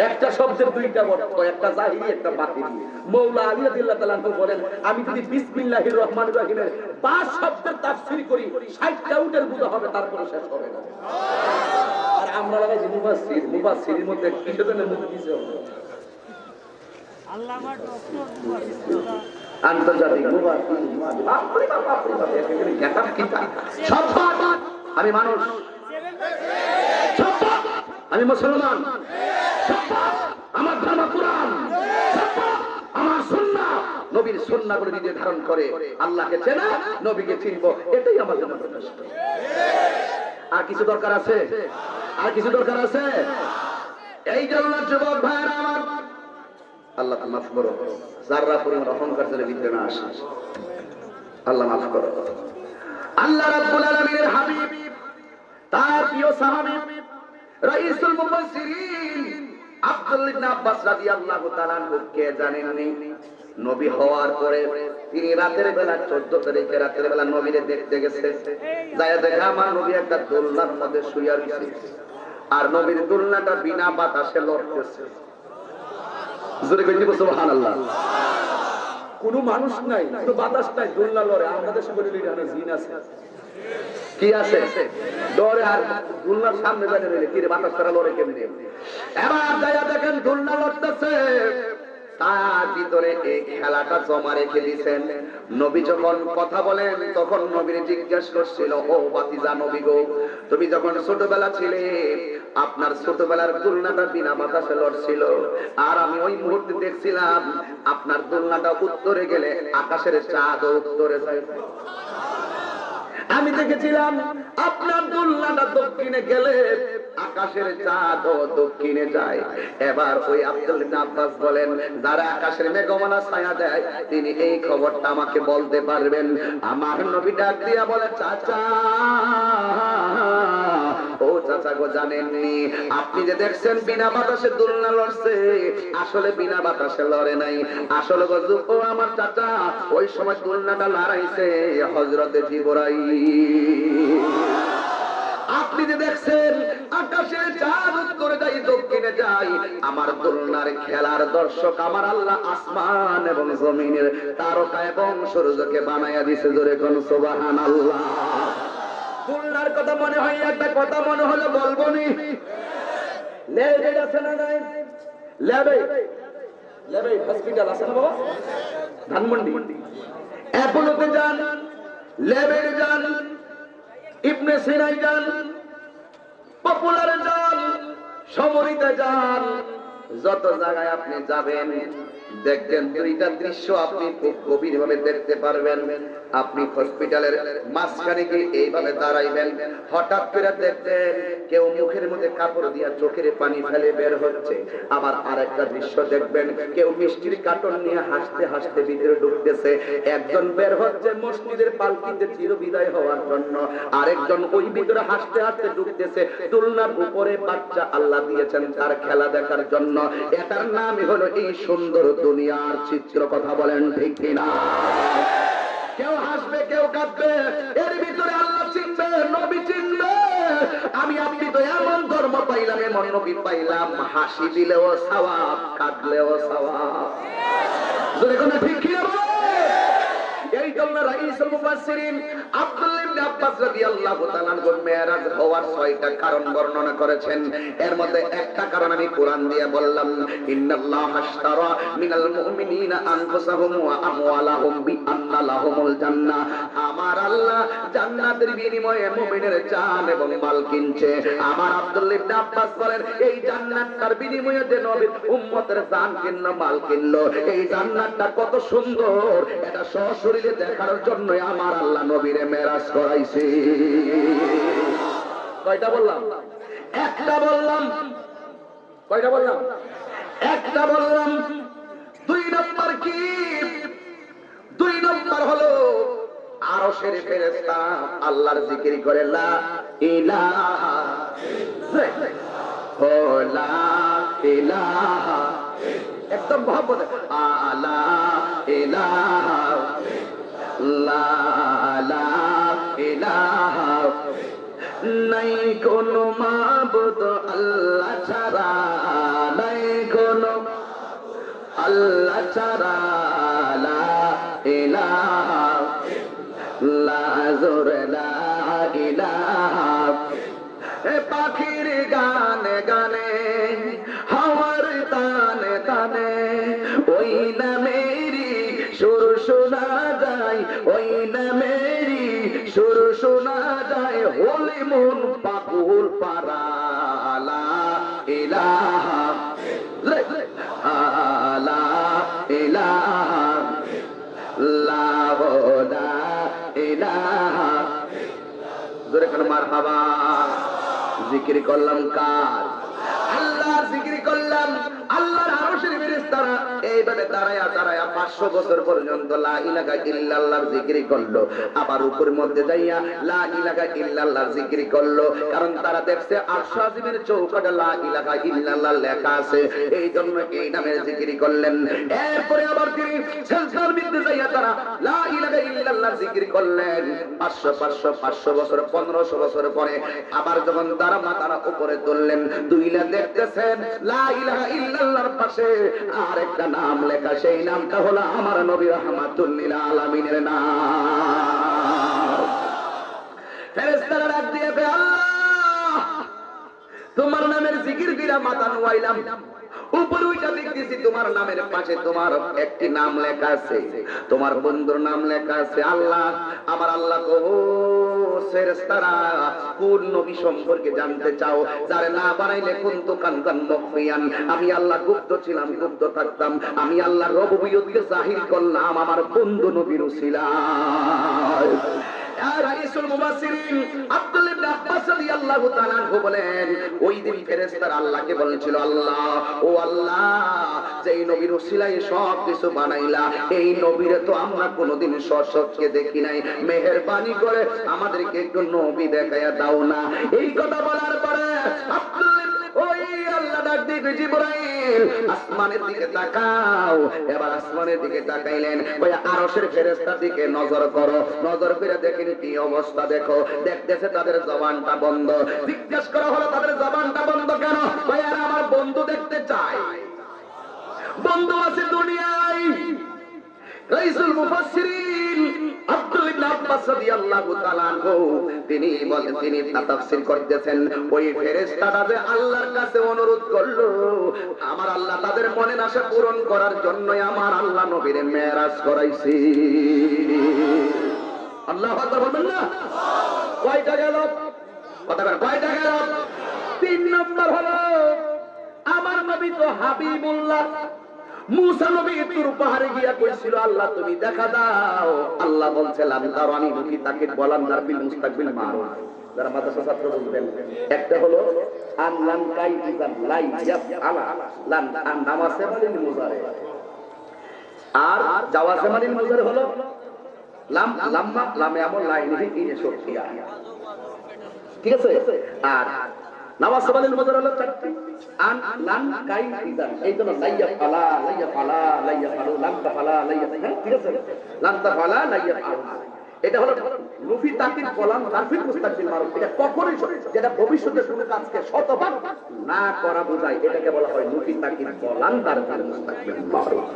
একটা শব্দের দুইটা অর্থ, একটা জাহিরি একটা বাতিনি। মওলা আলী রাদিয়াল্লাহু তাআলা বলেন আমি যদি বিসমিল্লাহির রহমানির রহিমের 5 শব্দের তাফসীর করি 60টা উটের বোঝা হবে, তারপরে শেষ হবে না। আর আমরা লাগাই যে মুফাসসির, মুফাসসিরের মধ্যে কিসের জন্য মুখ দিছে আল্লামা ডক্টর মুফাসসির আন্তর্জাতিক মুফাসসির। আমি মানুষ, আমি মুসলমান, আমার ধর্ম কোরআন, আমার সুন্নাহ, নবীর সুন্নাহগুলো নিজে ধারণ করে আল্লাহকে চেনা, নবীকে চিনব, এটাই আমার জন্য যথেষ্ট। আর কিছু দরকার আছে? আর কিছু দরকার আছে? এই জন্য যুবক ভাইরা আমার, আল্লাহ মাফ করো, যারা পরিমাণ অহংকার যেন ভিতরে না আসে, আল্লাহ মাফ করো। আল্লাহ রাব্বুল আলামিনের হাবিব, তার প্রিয় সাহাবী, রাইসুল মুফাসসিরিন আব্দুল্লাহ ইবনে আব্বাস রাদিয়াল্লাহু তাআলা আনহু কে জানেননি? নবী হওয়ার পরে তিনি রাতের বেলা 14 তারিখে রাতের বেলা নবীরে দেখতে গেছে। যায় দেখে আমার নবী একটা দোলনার মধ্যে শুয়ে আছে, আর নবীর দোলনাটা বিনা বাতাসে লড়তেছে। জোরে কই দিব সুবহানাল্লাহ। কোনো মানুষ নাই, তো বাতাস নাই, দোলনা লড়ে। আমাদের শরীরে এখানে জিন আছে, কি আছে? লড়ে। আর দোলনার সামনে দাঁড়িয়ে রইলে কি রে, বাতাস তারা লড়ে কেমনে? এবার যায় দেখেন দোলনা লড়তেছে, তার ভিতরে এই খেলাটা জমা রেখে দিয়েছেন। নবী যখন কথা বলেন তখন নবীর জিজ্ঞেস করছিল, ও বাতিজা নবী গো, তুমি যখন ছোটবেলা ছিলে আপনার ছোটবেলার দোলনাটা বিনা বাতাসে লড়ছিল, আর আমি ওই মুহূর্তে দেখছিলাম আপনার দোলনাটা উত্তরে গেলে আকাশের চাঁদ উত্তরে যায়। আমি দেখেছিলাম আপনার দোলনাটা দক্ষিণে গেলে আকাশের চাঁদ দক্ষিণে যায়। এবার ওই আব্দুল্লাহ ইবনে আব্বাস বলেন, যারা আকাশের মেঘমালা ছায়া দেয় তিনি এই খবরটা আমাকে বলতে পারবেন। আমার নবী ডাক দিয়া বলে, চাচা, ও চাচা গো, জানেননি আপনি যে দেখছেন বিনা বাতাসে দোলনা লড়ছে, আসলে বিনা বাতাসে লড়ে নাই। আসলে ও আমার চাচা, ওই সময় দোলনাটা লড়াইছে হযরতে জিবরাইল। আপনি যে দেখছেন আকাশের চাঁদ উত্তরে যায় দক্ষিণে যায়, আমার দোলনার খেলার দর্শক আমার আল্লাহ আসমান এবং জমিনের তারকা এবং সূর্যকে বানায়া দিয়েছে। জোরে কোন সুবহানাল্লাহ। দোলনার কথা মনে হয়, একটা কথা মনে হলো বলবো নি। লেবে আছে না নাই? লেবে লেবে হসপিটাল আছে না বাবা? ধানমন্ডি অ্যাপোলোতে যান, লেবে যান, ইবনে সিনাই যান, পপুলারে যান, সমরিতে যান, যত জায়গায় আপনি যাবেন দেখবেন দুইটা দৃশ্য আপনি খুব গভীর ভাবে দেখতে পারবেন। আপনি হসপিটালের মাঝখানে গিয়ে এইভাবে দাঁড়াইবেন, হঠাৎ করে দেখবেন কেউ মুখের মধ্যে কাপড় দিয়া চোখের পানি ফেলে বের হচ্ছে। আবার আরেকটা দৃশ্য দেখবেন, কেউ মিষ্টির কার্টন নিয়ে হাসতে হাসতে ভিতরে ঢুকতেছে। একজন বের হচ্ছে মসজিদের পালকিতে চিরবিদায় হওয়ার জন্য, আরেকজন ওই ভিতরে হাসতে হাসতে ঢুকতেছে। দোলনার উপরে বাচ্চা আল্লাহ দিয়েছেন তার খেলা দেখার জন্য। এটার নামই হলো এই সুন্দর দুনিয়ার চিত্র। কথা বলেন ঠিক কিনা? কেউ হাসবে, কেউ কাঁদবে, এর ভিতরে আল্লাহ চিনবে, নবী চিনবে। আমি আপনি তো এমন ধর্ম পাইলাম, এমন নবী পাইলাম, হাসি দিলেও সওয়াব, কাঁদলেও সওয়াব। যদি কোনো ঠিক কিনা? এই জন্য রাইসুল মুফাসসিরিন আব্দুল্লাহ ইবনে আব্বাস রাদিয়াল্লাহু তাআলা আনহু মেরাজ হওয়ার 6টা কারণ বর্ণনা করেছেন। এর মধ্যে একটা কারণ আমি কোরআন দিয়ে বললাম, ইন্নাল্লাহা আশতারা মিনাল মুমিনিনা আনফুসাহুম ওয়া আমওয়ালাহুম বিআন্না লাহুমুল জান্নাহ। আমার আল্লাহ জান্নাতের বিনিময়ে মুমিনের জান এবং মাল কিনছে। আমার আব্দুল্লাহ ইবনে আব্বাস বলেন, এই জান্নাতটার বিনিময়ে যে নবীর উম্মতের জান কিনলো, মাল কিনলো, এই জান্নাতটা কত সুন্দর, এটা সরাসরি দেখার জন্য আমার আল্লাহ নবীরে মেরাজ করাইছে। কয়টা বললাম? একটা বললাম। কয়টা বললাম? একটা বললাম। 2 নম্বর কি? 2 নম্বর হলো আরশের ফেরেশতা আল্লাহর জিকির করে, লা ইলাহা লা ইলাহা, একদম মহব্বত, আলা ইলাহা লা ইলাহা, নাই কোনো মাবুদ আল্লাহ ছাড়া, নাই কোনো আল্লাহ ছাড়া, লা ইলাহা লা জোরে লা ইলাহা। পাখির গানে গানে, হাওয়ার তানে তানে, ওই নামেরই সুর শোনা যায়, ওই নামেরই সুর শোনা যায়, হলি মন পাগল পারা, লা ইলাহা লা ইলাহা লা ইলাহা। জোরে এখন মারহাবা। জিকির করলাম কার? আল্লাহর জিকির করলাম। আল্লাহর আরশের ফেরেশতারা এইভাবে দাঁড়ায়া দাঁড়ায়া 500 বছর পর্যন্ত লা ইলাহা ইল্লাল্লাহর জিকির করলো। আবার উপরের মধ্যে যাইয়া লা ইলাহা ইল্লাল্লাহর জিকির করলো, কারণ তারা দেখছে আরশ আজিমের চৌকাঠে লা ইলাহা ইল্লাল্লাহ লেখা আছে, এই জন্য এই নামের জিকির করলেন। এরপরে আবার তিনি সেজদার মধ্যে যাইয়া তারা লা ইলাহা ইল্লাল্লাহর জিকির করলেন। 500 বছর 1500 বছর পরে আবার যখন তারা মাথার উপরে তুললেন, দুইলা দেখতেছেন লা ইলাহা ইল্লাল্লাহর পাশে আরেকটা নাম লেখা, সেই নামটা হলো আমার নবী রাহমাতুল লিল আলামিনের নাম। ফেরেশতারা ডাক দিয়ে কয়, আল্লাহ তোমার নামের জিকির দিয়া মাথা নুয়াইলাম, উপরে উঠা দেখতেছি তোমার নামের পাশে তোমার একটি নাম লেখা আছে, তোমার বন্ধুর নাম লেখা আছে। আল্লাহ আমার আল্লাহ গো, ফেরেশতারা কোন নবী সম্পর্কে জানতে চাও যারে না বানাইলে কুনতু কানজান মুখফিয়ান, আমি আল্লাহ গুপ্ত ছিলাম, গুপ্ত থাকতাম, আমি আল্লাহ রবুবিয়তকে জাহির করলাম আমার বন্ধু নবীর উসিলায়। রাইসুল মুফাসসিরিন আব্দুল্লাহ ইবনে আব্বাস রাদিয়াল্লাহু তাআলা আনহু বলেন, ওই দিন ফেরেশতারা আল্লাহকে বলেছিল, আল্লাহ ও আল্লাহ, যেই নবীর উসিলায় সব কিছু বানাইলা, এই নবীরে তো আমরা কোনোদিন সশকে দেখি নাই, মেহেরবানি করে আমাদেরকে একটু নবী দেখায়া দাও না। এই কথা বলার পরে আব্দুল্লাহ ওই আল্লাহ ডাক দিয়ে জিবরাইল আসমানের দিকে তাকাও। এবার আসমানের দিকে তাকাইলেন, ওই আরশের ফেরেশতার দিকে নজর করো, নজর করে দেখেন কি অবস্থা। দেখো দেখতেছে তাদের জবানটা বন্ধ। জিজ্ঞেস করা হলো তাদের জবানটা বন্ধ কেন? ভাই আর আমার বন্ধু দেখতে চায়, বন্ধু আছে দুনিয়ায়। রাইসুল মুফাসসিরিন আব্দুল্লাহ ইবনে আব্বাস রাদিয়াল্লাহু তাআলা আনহু তিনি বলেন, তিনি তাফসীর করতেছেন, ওই ফেরেশতারা যে আল্লাহর কাছে অনুরোধ করলো, আমার আল্লাহ তাদের মনের আশা পূরণ করার জন্য আমার আল্লাহ নবীরে মেরাজ করাইছে। আল্লাহু আকবার বলবেন না? কয়টা গেল? কথা বলেন, কয়টা গেল? 3 নম্বর হলো আমার নবী তো হাবিবুল্লাহ। মুসা নবী তুর পাহাড়ে গিয়া কইছিল, আল্লাহ তুমি দেখা দাও। আল্লাহ বলছিলাম দারানি নবী তাকে বলাম নারবিল মুস্তাকবিল মারুফ। যারা মাদ্রাসা ছাত্র বুঝবেন, একটা হলো আনলান কাই ইজান লাই ইয়াফআলা, লান আন নামাসে মানিল মুজারে, আর জাওয়াসে মানিল মুজারে হলো লাম লাম্মা লামে আমল লাইনহি ইনে শর্তিয়া। ঠিক আছে? আর নামাসে মানিল মুজারে হলো চারটি, আন লান কাই ইজান, এই জন্য লাইয়া ফালা লাইয়া ফালা লাইয়া ফালু লাম তাফালা লাইয়া, ঠিক আছে? লাম তাফালা লাইয়া ফালু, এটা হলো লুফি তাকিদ বলাম তারফিক মুস্তাকবিল মারুফ। এটা কখনোই যেটা ভবিষ্যতে কোনো কাজকে শতভাগ না করা বোঝায়, এটাকে বলা হয় লুফি তাকিদ বলাম তারফিক মুস্তাকবিল মারুফ।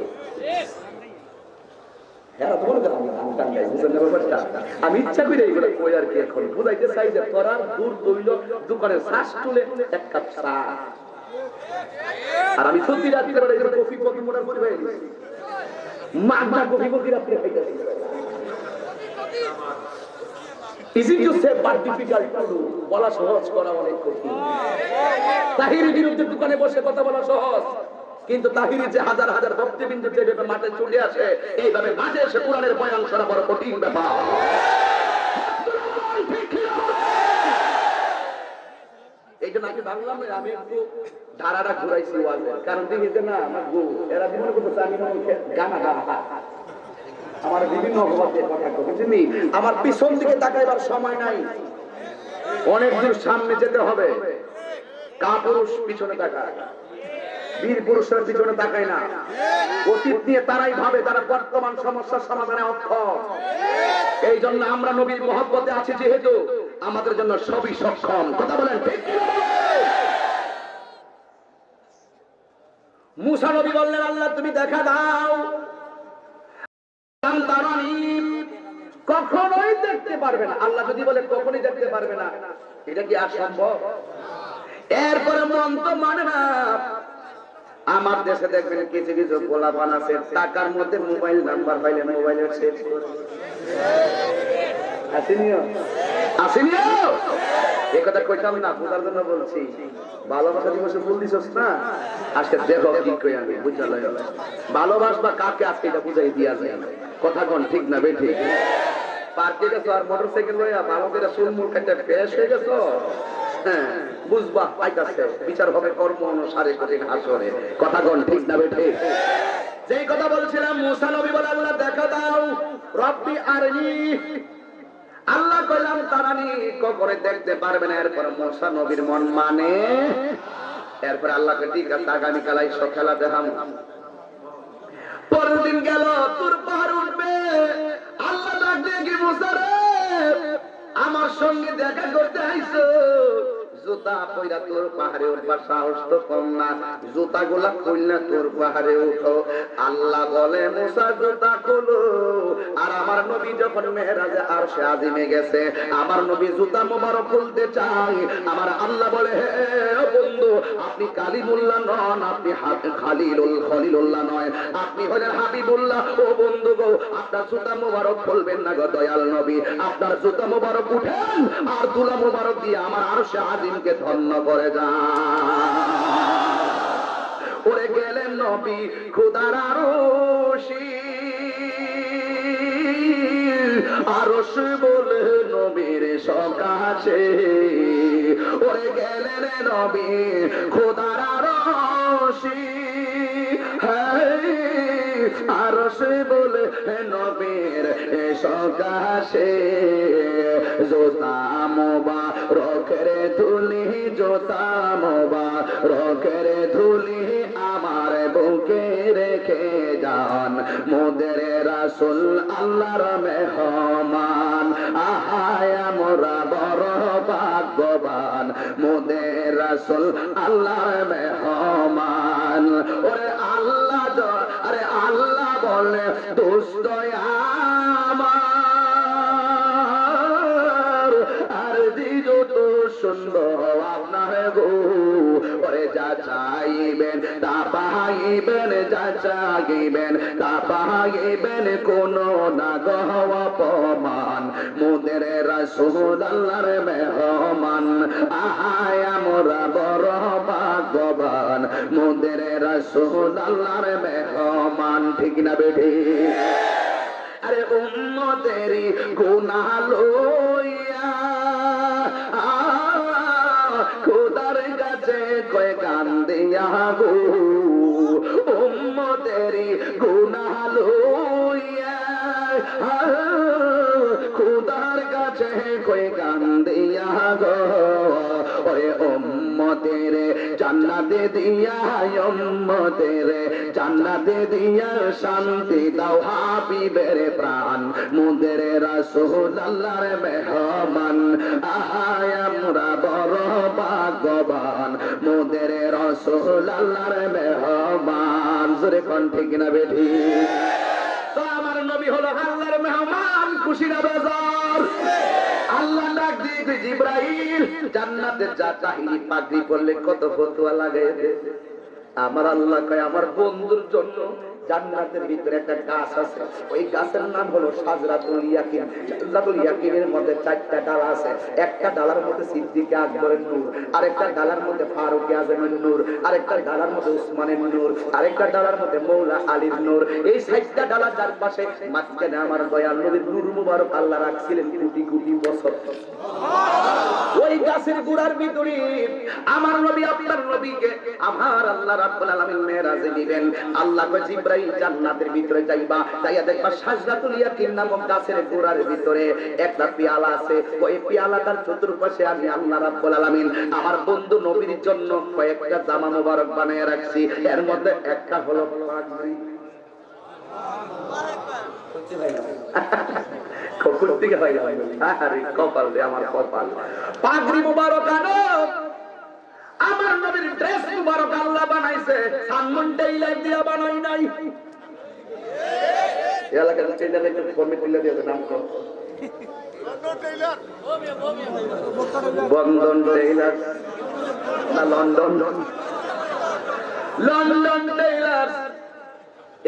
আমি ইচ্ছা করে এগুলো কই আর কি, এখন বুঝাইতে চাই যে তোরা দূর দইল দোকানে শ্বাস তুলে এক কাপ চা, আর আমি সত্যি রাত্রে বেলা এগুলো কফি কত মোটার করে হয়ে গেছি, মাগনা কফি কফি রাত্রে খাইতেছি। Easy to say but difficult to do, বলা সহজ করা অনেক কঠিন। তাহিরির বিরুদ্ধে দোকানে বসে কথা বলা সহজ, কিন্তু তাহিরি যে হাজার হাজার ভক্তবৃন্দ যেভাবে মাঠে চলে আসে, এইভাবে মাঠে এসে কোরআনের বয়ান শোনা বড় কঠিন ব্যাপার। এই জন্য আমি ভাবলাম আমি একটু ধারাটা ঘুরাইছি ওয়াজের, কারণ দেখেছে না আমার গো এরা মনে করতেছে আমি গানা গানা, আমার বিভিন্ন অবস্থায় কথা বুঝিনি, আমার পিছন দিকে তাকাইবার সময় নাই, অনেক দূর সামনে যেতে হবে। কাপুরুষ পিছনে তাকায়, বীর পুরুষের পিছনে তাকায় না। অতীত নিয়ে তারাই ভাবে তারা বর্তমান সমস্যার সমাধানে অক্ষম। এই জন্য আমরা নবীর মহব্বতে আছি যেহেতু আমাদের জন্য সবই সক্ষম। কথা বলেন ঠিক? মুসা নবী বললেন, আল্লাহ তুমি দেখা দাও। কখনোই দেখতে পারবে না। আল্লাহ যদি বলে কখনোই দেখতে পারবে না, এটা কি আর সম্ভব? এরপরে মন তো মানে না। আমার দেশে দেখবেন কিছু কিছু পোলাপান আছে, টাকার মধ্যে মোবাইল নাম্বার পাইলে মোবাইলের সেভ করে। আসেনিও আসেনিও এই কথা কইতাম না, বোঝার জন্য বলছি। ভালোবাসা দিবসে ভুল দিছস না, আজকে দেখো কি কই আমি বুঝালয়। ভালোবাসবা কাকে আজকে এটা বুঝাই দিয়া যায়, কথা কোন ঠিক না বেঠিক? পার্কে গেছো আর মোটরসাইকেল লইয়া ভালো করে চুল মুল কেটে ফ্রেশ হয়ে গেছো, হ্যাঁ বুঝবা পাইতাছে বিচার হবে কর্ম অনুসারে কঠিন হাসরে। কথা কোন ঠিক না বেঠে? যেই কথা বলছিলাম, মুসা নবী বলে আল্লাহ দেখা দাও, রব্বি আরনি, আল্লাহ কইলাম তারানি করে দেখতে পারবে না। এরপর মুসা নবীর মন মানে, এরপর আল্লাহকে ঠিক আছে আগামীকাল আইসো খেলা দেখাম। পরের দিন গেল, তোর পাহাড় উঠবে, আল্লাহ ডাক দিয়ে কি মুসা রে আমার সঙ্গে দেখা করতে আইছো, জুতা কইরা তোর পাহাড়ে উঠবার সাহস তো কম না, জুতা গুলা কইলা তোর পাহাড়ে উঠো। আল্লাহ বলে মুসা জুতা খোলো। আর আমার নবী যখন মেহরাজে আরশে আজিমে গেছে, আমার নবী জুতা মোবারক খুলতে চাই, আমার আল্লাহ বলে হে বন্ধু আপনি কালিমুল্লাহ নন, আপনি খলিলুল্লাহ নয়, আপনি হলেন হাবিবুল্লাহ। ও বন্ধু গো, আপনার জুতা মোবারক খুলবেন না গো দয়াল নবী, আপনার জুতা মোবারক উঠেন আর তুলা মোবারক দিয়ে আমার আরশে আজিমকে ধন্য করে যান। ওরে গেলেন নবী খোদার আরশি, আরশ বলে নবীর সকাশে, ওরে গেলেন নবী খোদার আরশি, আরশ বলে নবীর সকাশে, জোতা মোবারকের ধুলি, জোতা মোবারকের ধুলি আমার বুকে রেখে যান, মোদের রাসূল আল্লাহর মেহমান, আহায় আমরা বড় ভাগ্যবান, মোদের রাসূল আল্লাহর মেহমান। ওরে আল্লাহ, আরে আল্লাহ বলে দুষ্ট আমার, আর দিজো তো সুন্দর আপনার গো, ওরে যা চাইবেন তা পাইবেন, যা চাইবেন তা পাইবেন, কোন না গো অপমান, মোদের রাসূল আল্লাহর মেহমান, আহায় আমরা বড় ভাগ্যবান, মোদের রাসূল আল্লাহর মেহমান। ঠিক না বেঠি? আরে উম্মতেরই গুনাহ লইয়া খোদার কাছে কয় গান দিয়া গো, উম্মতেরই গুনাহ লইয়া খোদার কাছে কয় গান দিয়া গো, ওরে উম্মতের জান্নাতে দিয়া, উম্মতের জান্নাতে দিয়া শান্তি দাও হাবিবের প্রাণ, মোদের রাসূল আল্লাহর মেহমান, আহায় আমরা বড় ভাগ্যবান, মোদের রাসূল আল্লাহর মেহমান। জোরে কোন ঠিক না বেঠি? তো আমার নবী হলো আল্লাহর মেহমান, খুশি না বেজার? আল্লাহ ডাক দিয়ে জিবরাইল, জান্নাতের যা কাহিনী পাগড়ি পড়লে কত ফতোয়া লাগে। আমার আল্লাহ কয় আমার বন্ধুর জন্য জান্নাতের ভিতরে একটা গাছ আছে, ওই গাছের নাম হলো শাজরাতুল ইয়াকিন। শাজরাতুল ইয়াকিনের মধ্যে 4টা ডালা আছে, একটা ডালার মধ্যে সিদ্দিকে আকবরের নূর, আরেকটা ডালার মধ্যে ফারুকে আজমের নূর, আরেকটা ডালার মধ্যে উসমানের নূর, আরেকটা ডালার মধ্যে মৌলা আলীর নূর। এই 4টা ডালা যার পাশে মাঝখানে আমার দয়াল নবীর নূর মুবারক আল্লাহ রাখছিলেন কোটি কোটি বছর। ওই গাছের গোড়ার ভিতরে আমার নবী আপনার নবীকে আমার আল্লাহ রাব্বুল আলামিন মেরাজে নিবেন। আল্লাহ কয় জিবরাইল জান্নাতের ভিতরে যাইবা, যাইয়া দেখবা শাজরাতুল ইয়াকিন নামক গাছের গোড়ার ভিতরে একটা পেয়ালা আছে, ওই পেয়ালাটার চতুর্পাশে আমি আল্লাহ রাব্বুল আলামিন আমার বন্ধু নবীর জন্য কয়েকটা জামা মোবারক বানিয়ে রাখছি, এর মধ্যে একটা হলো পাগড়ি। পাগড়ি মুবারক আনো, আমার নবীর ড্রেস মুবারক আল্লাহ বানাইছে, সানমন টেইলার দিয়া বানাই নাই। এলাকার টেইলার একটু কমিটি দিয়ে নাম কর, বন্ধন টেইলার না লন্ডন, লন্ডন টেইলার।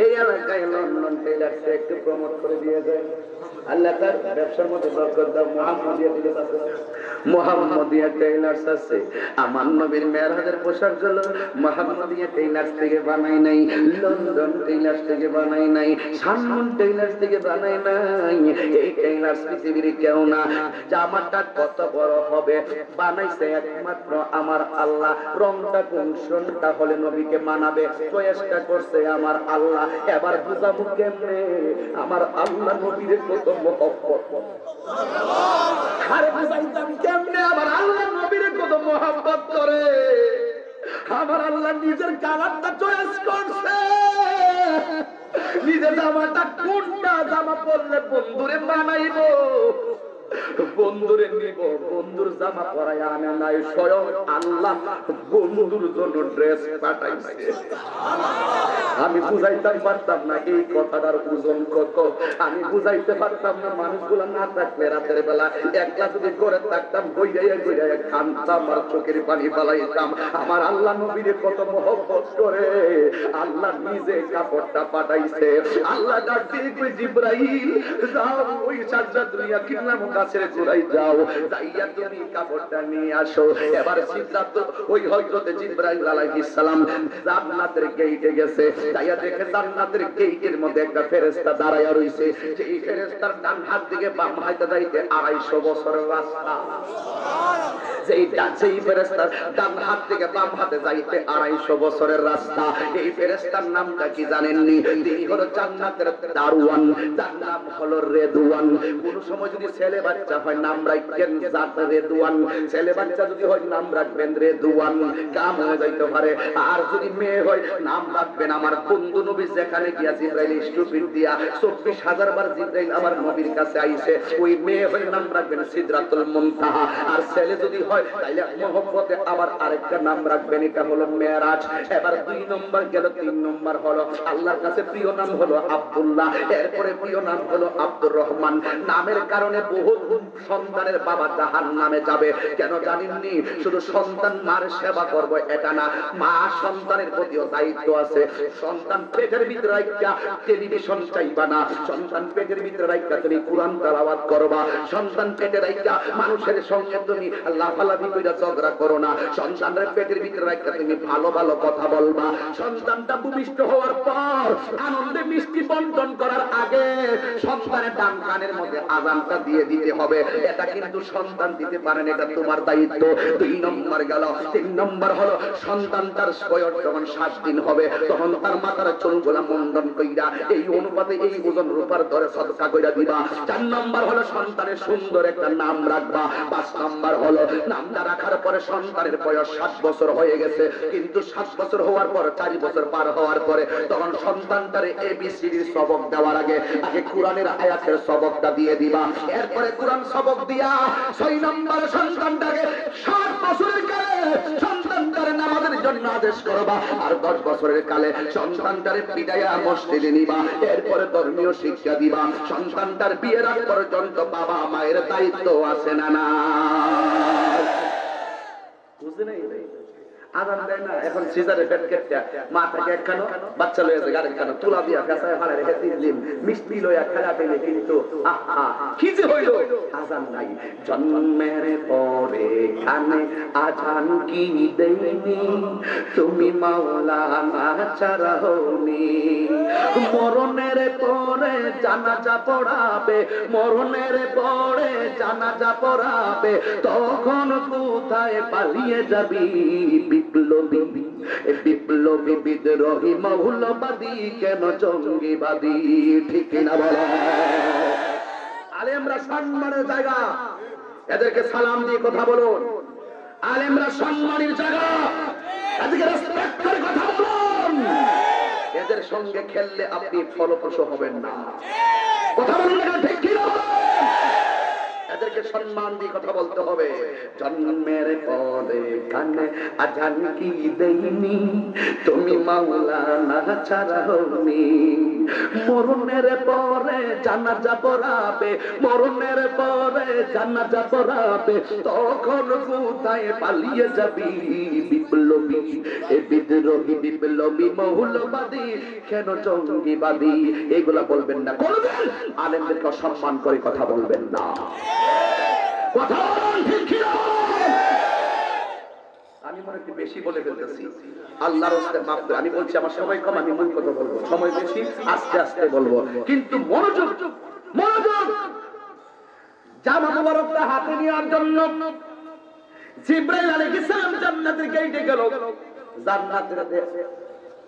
এই এলাকায় লন্ডন টেইলার্স একটু প্রমোট করে দিয়ে যায়। আল্লাহ তার ব্যবসার মধ্যে বরকত দাও। মুহাম্মদিয়া টেইলার্স আছে। আমার নবীর মেরাজের পোশাক গুলো মুহাম্মদিয়া টেইলার্স থেকে বানাই নাই, লন্ডন টেইলার্স থেকে বানাই নাই, সানমুন টেইলার্স থেকে বানাই নাই। এই টেইলার্স পৃথিবীর কেউ না। জামাটা কত বড় হবে বানাইছে একমাত্র আমার আল্লাহ। রংটা কোন কোনটা হলে নবীকে মানাবে চয়েসটা করছে আমার আল্লাহ। এবার বুঝাবো কেমনে আমার আল্লাহ নবীর কত মহব্বত। আরে বুঝাইতাম কেমনে আমার আল্লাহ নবীর কত মহব্বত করে। আমার আল্লাহ নিজের কালারটা চয়েস করছে। নিজের জামাটা কোনটা জামা পরলে বন্ধুরে মানাইব, বন্ধুরে নিব। বন্ধুর জামা পরাই আনে নাই, স্বয়ং আল্লাহ বন্ধুর জন্য ড্রেস পাঠাইছে। আমি বুঝাইতে পারতাম না এই কথাটার ওজন কত। আমি বুঝাইতে পারতাম না মানুষগুলো না থাকলে রাতের বেলা একলা যদি করে থাকতাম গইরাইয়া গইরাইয়া কাঁদতাম আর চোখের পানি ফালাইতাম। আমার আল্লাহ নবীরে কত মহব্বত করে আল্লাহ নিজে কাপড়টা পাঠাইছে। আল্লাহ ডাক দিয়ে কই জিবরাইল যাও ওই সাজদা দুনিয়া কিনলাম গাছের গোড়ায় যাও, যাইয়া তুমি কাপড়টা নিয়ে আসো। এবার সিদরাত ওই হযরত জিবরাইল আলাইহিস সালাম জান্নাতের গেটে গেছে। যাইয়া দেখে জান্নাতের গেটের মধ্যে একটা ফেরেশতা দাঁড়ায়া রইছে। সেই ফেরেশতার ডান হাত দিকে বাম হাতে যাইতে 250 বছরের রাস্তা। যেই ফেরেশতার ডান হাত থেকে বাম হাতে যাইতে 250 বছরের রাস্তা। এই ফেরেশতার নামটা কি জানেননি? তিনি হলো জান্নাতের দারওয়ান, যার নাম হলো রেদওয়ান। কোন সময় যদি ছেলে বাচ্চা হয় নাম রাখবেন জাত রেদওয়ান, ছেলে বাচ্চা যদি হয় নাম রাখবেন রেদওয়ান, কাম হয়ে যাইতে পারে। আর যদি মেয়ে হয় নাম রাখবেন আমার বন্ধু নবী যেখানে গিয়া জিবরাইল স্টুপিড দিয়া 24,000 বার জিবরাইল আমার নবীর কাছে আইছে, ওই মেয়ে হয় নাম রাখবেন সিদরাতুল মুনতাহা। আর ছেলে যদি হয় তাইলে মহব্বতে আবার আরেকটা নাম রাখবেন, এটা হলো মেরাজ। এবার 2 নম্বর গেল, 3 নম্বর হলো আল্লাহর কাছে প্রিয় নাম হলো আব্দুল্লাহ, এরপরে প্রিয় নাম হলো আব্দুর রহমান। নামের কারণে বহু সন্তানের বাবা জাহান্নামে যাবে। কেন জানেননি? শুধু সন্তান মার সেবা করবে এটা না, মা সন্তানের প্রতিও দায়িত্ব আছে। সন্তান পেটের ভিতরে রাখা টেলিভিশন চাইবা না, সন্তান পেটের ভিতরে রাখা তুমি কুরআন তেলাওয়াত করবা। সন্তান পেটে রাখা মানুষের সঙ্গে তুমি লাফালাফি কইরা ঝগড়া করো না। সন্তানের পেটের ভিতরে রাখা তুমি ভালো ভালো কথা বলবা। সন্তানটা ভূমিষ্ঠ হওয়ার পর আনন্দে মিষ্টি বন্টন করার আগে সন্তানের ডান কানের মধ্যে আযানটা দিয়ে দিতে হবে। এটা কিন্তু সন্তান দিতে পারেন, এটা তোমার দায়িত্ব। 2 নম্বর গেল। 3 নম্বর হলো সন্তানটার বয়স যখন 7 দিন হবে তখন তার মাথার চুলগুলা মুন্ডন কইরা এই অনুপাতে এই ওজন রূপার ধরে সদকা কইরা দিবা। 4 নম্বর হলো সন্তানের সুন্দর একটা নাম রাখবা। 5 নম্বর হলো নামটা রাখার পরে সন্তানের বয়স 7 বছর হয়ে গেছে, কিন্তু 7 বছর হওয়ার পর 4 বছর পার হওয়ার পরে তখন সন্তানটারে এবিসিডির সবক দেওয়ার আগে কোরআনের আয়াতের সবকটা দিয়ে দিবা। এরপরে কোরআন সবক দিয়া 6 নম্বর সন্তানটাকে 7 বছরের কালে সন্তানটারে নামাজের জন্য আদেশ করবা। আর 10 বছরের কালে সন্তানটারে পিটাইয়া মসজিদে নিবা। এরপরে ধর্মীয় শিক্ষা দিবা। সন্তানটার বিয়ের আগ পর্যন্ত বাবা মায়ের দায়িত্ব আছে না না? বুঝতে নাই আদান দেয় না। এখন সিজারে পেট কেটে মা থেকে একখানো বাচ্চা লয়ে যায় আরেকখানো তুলা দিয়া ফেসায় হালে রেখে দিন মিষ্টি লইয়া খেলা পেলে, কিন্তু আহা কি যে হইল আজান নাই। জন্মের পরে কানে আজান কি দেইনি, তুমি মাওলানা ছাড়া হওনি। মরণের পরে জানাজা পড়াবে, মরণের পরে জানাজা পড়াবে, তখন কোথায় পালিয়ে যাবি? বিপ্লবী বিপ্লবী বিদ্রোহী মৌলবাদী কেন জঙ্গিবাদী, ঠিক না বলো? আলেমরা সম্মানের জায়গা, এদেরকে সালাম দিয়ে কথা বলুন। আলেমরা সম্মানের জায়গা, এদেরকে রেসপেক্ট করে কথা বলুন। এদের সঙ্গে খেললে আপনি ফলপ্রসূ হবেন না। কথা বলুন না, ঠিক কি না? এদেরকে সম্মান দিয়ে কথা বলতে হবে। জন্মের পরে কানে আজান কি দেইনি, তুমি মাওলানা ছাড়া হওনি। মরণের পরে জানাজা পড়াবে, মরণের পরে জানাজা পড়াবে, তখন কোথায় পালিয়ে যাবি বিপ্লবী, এ বিদ্রোহী বিপ্লবী মৌলবাদী কেন জঙ্গিবাদী, এগুলা বলবেন না। করবেন আলেমদেরকে সম্মান করে কথা বলবেন না। কথা বলেন ঠিক কি না? আমি মনে একটু বেশি বলে ফেলতেছি, আল্লাহর রাস্তায় মাফ করে। আমি বলছি আমার সময় কম, আমি মূল কথা বলবো, সময় বেশি আস্তে আস্তে বলবো, কিন্তু মনোযোগ মনোযোগ। জামা মুবারকটা হাতে নেওয়ার জন্য জিবরাইল আলাইহিস সালাম জান্নাতের গেটে গেল। জান্নাতের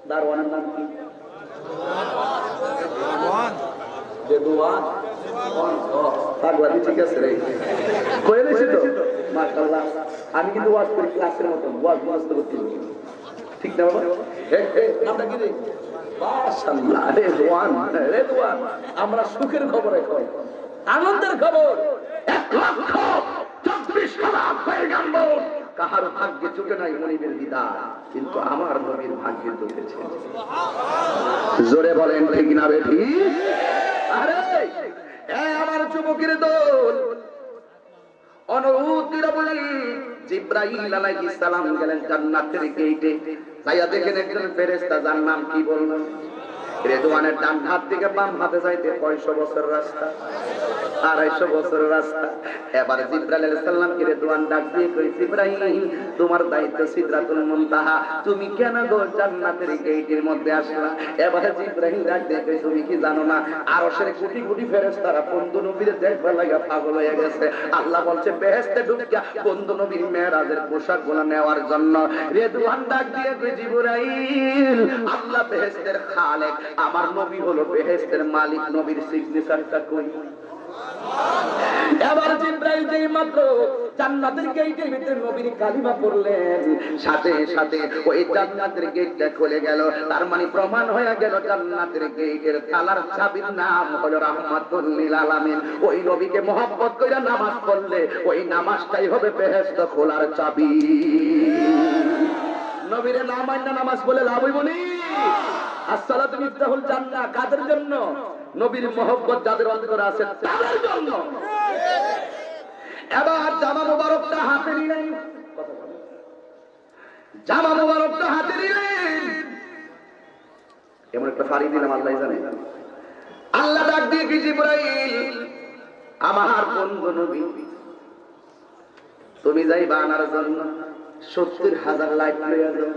দারওয়ানের নাম কি? দেদওয়ান। ঠিক আছে রে, কয়ে দিয়েছি তো মাশাআল্লাহ। আমি কিন্তু ওয়াজ করি ক্লাসের মতন, ওয়াজ মস্ত করতে, ঠিক না বাবা? নামটা কি রে? মাশাআল্লাহ, রেদওয়ান। রেদওয়ান আমরা সুখের খবর, এখন আনন্দের খবর। 1,24,00,000 পয়গম্বর কাহার ভাগ্যে জুটে নাই মনিবের দিদার, কিন্তু আমার নবীর ভাগ্যে জুটেছে। জোরে বলেন ঠিক না বেঠি? আরে আমার যুবকের দল, অনুরূপীরা বলি জিবরাইল আলাইহিস সালাম গেলেন জান্নাতের গেটে। যাইয়া দেখেন একজন ফেরেশতা, যার নাম কি বললেন? রেদওয়ানের ডান হাত থেকে বাম হাতে যাইতে 500 বছর রাস্তা, 250 বছর রাস্তা। এবারে জিবরাইল আলাইহিস সালামকে রেদওয়ান ডাক দিয়ে কই, জিবরাইল তোমার দায়িত্ব সিদরাতুল মুনতাহা, তুমি কেন গো জান্নাতের গেটের মধ্যে আসলা? এবারে জিবরাইল ডাক দিয়ে কই, তুমি কি জানো না আরশের কোটি কোটি ফেরেশতারা বন্ধু নবীর দেখবার লাগা পাগল হয়ে গেছে। আল্লাহ বলছে বেহেশতে ঢুকিয়া বন্ধু নবীর মেরাজের পোশাকগুলো নেওয়ার জন্য। রেদওয়ান ডাক দিয়ে কই, জিবরাইল আল্লাহ বেহেশতের খালেক, আমার নবী হলো বেহেশতের মালিক, নবীর সিগনেচারটা কই? এবার জিবরাইল যেই মাত্র জান্নাতের গেটের ভিতরে নবীর কালিমা পড়লেন, সাথে সাথে ওই জান্নাতের গেটটা খুলে গেল। তার মানে প্রমাণ হয়ে গেল জান্নাতের গেটের তালার চাবির নাম হলো রাহমাতুল লিল আলামিন। ওই নবীকে মহব্বত কইরা নামাজ পড়লে ওই নামাজটাই হবে বেহেশত খোলার চাবি। নবীর নাম মাইনা নামাজ পড়লে লাভ হইব নি? আসসালাতু মিফতাহুল জান্নাহ কাদের জন্য? নবীর মহব্বত যাদের অন্তরে আছে তাদের জন্য। এবার জামা মুবারকটা হাতে নিলেন, জামা মুবারকটা হাতে নিলেন, এমন একটা ফাড়ি দিলাম আল্লাহ জানে। আল্লাহ ডাক দিয়ে কি, জিবরাইল আমার বন্ধু নবী, তুমি যাইবা আনার জন্য 70,000 লাইট লইয়া যাও।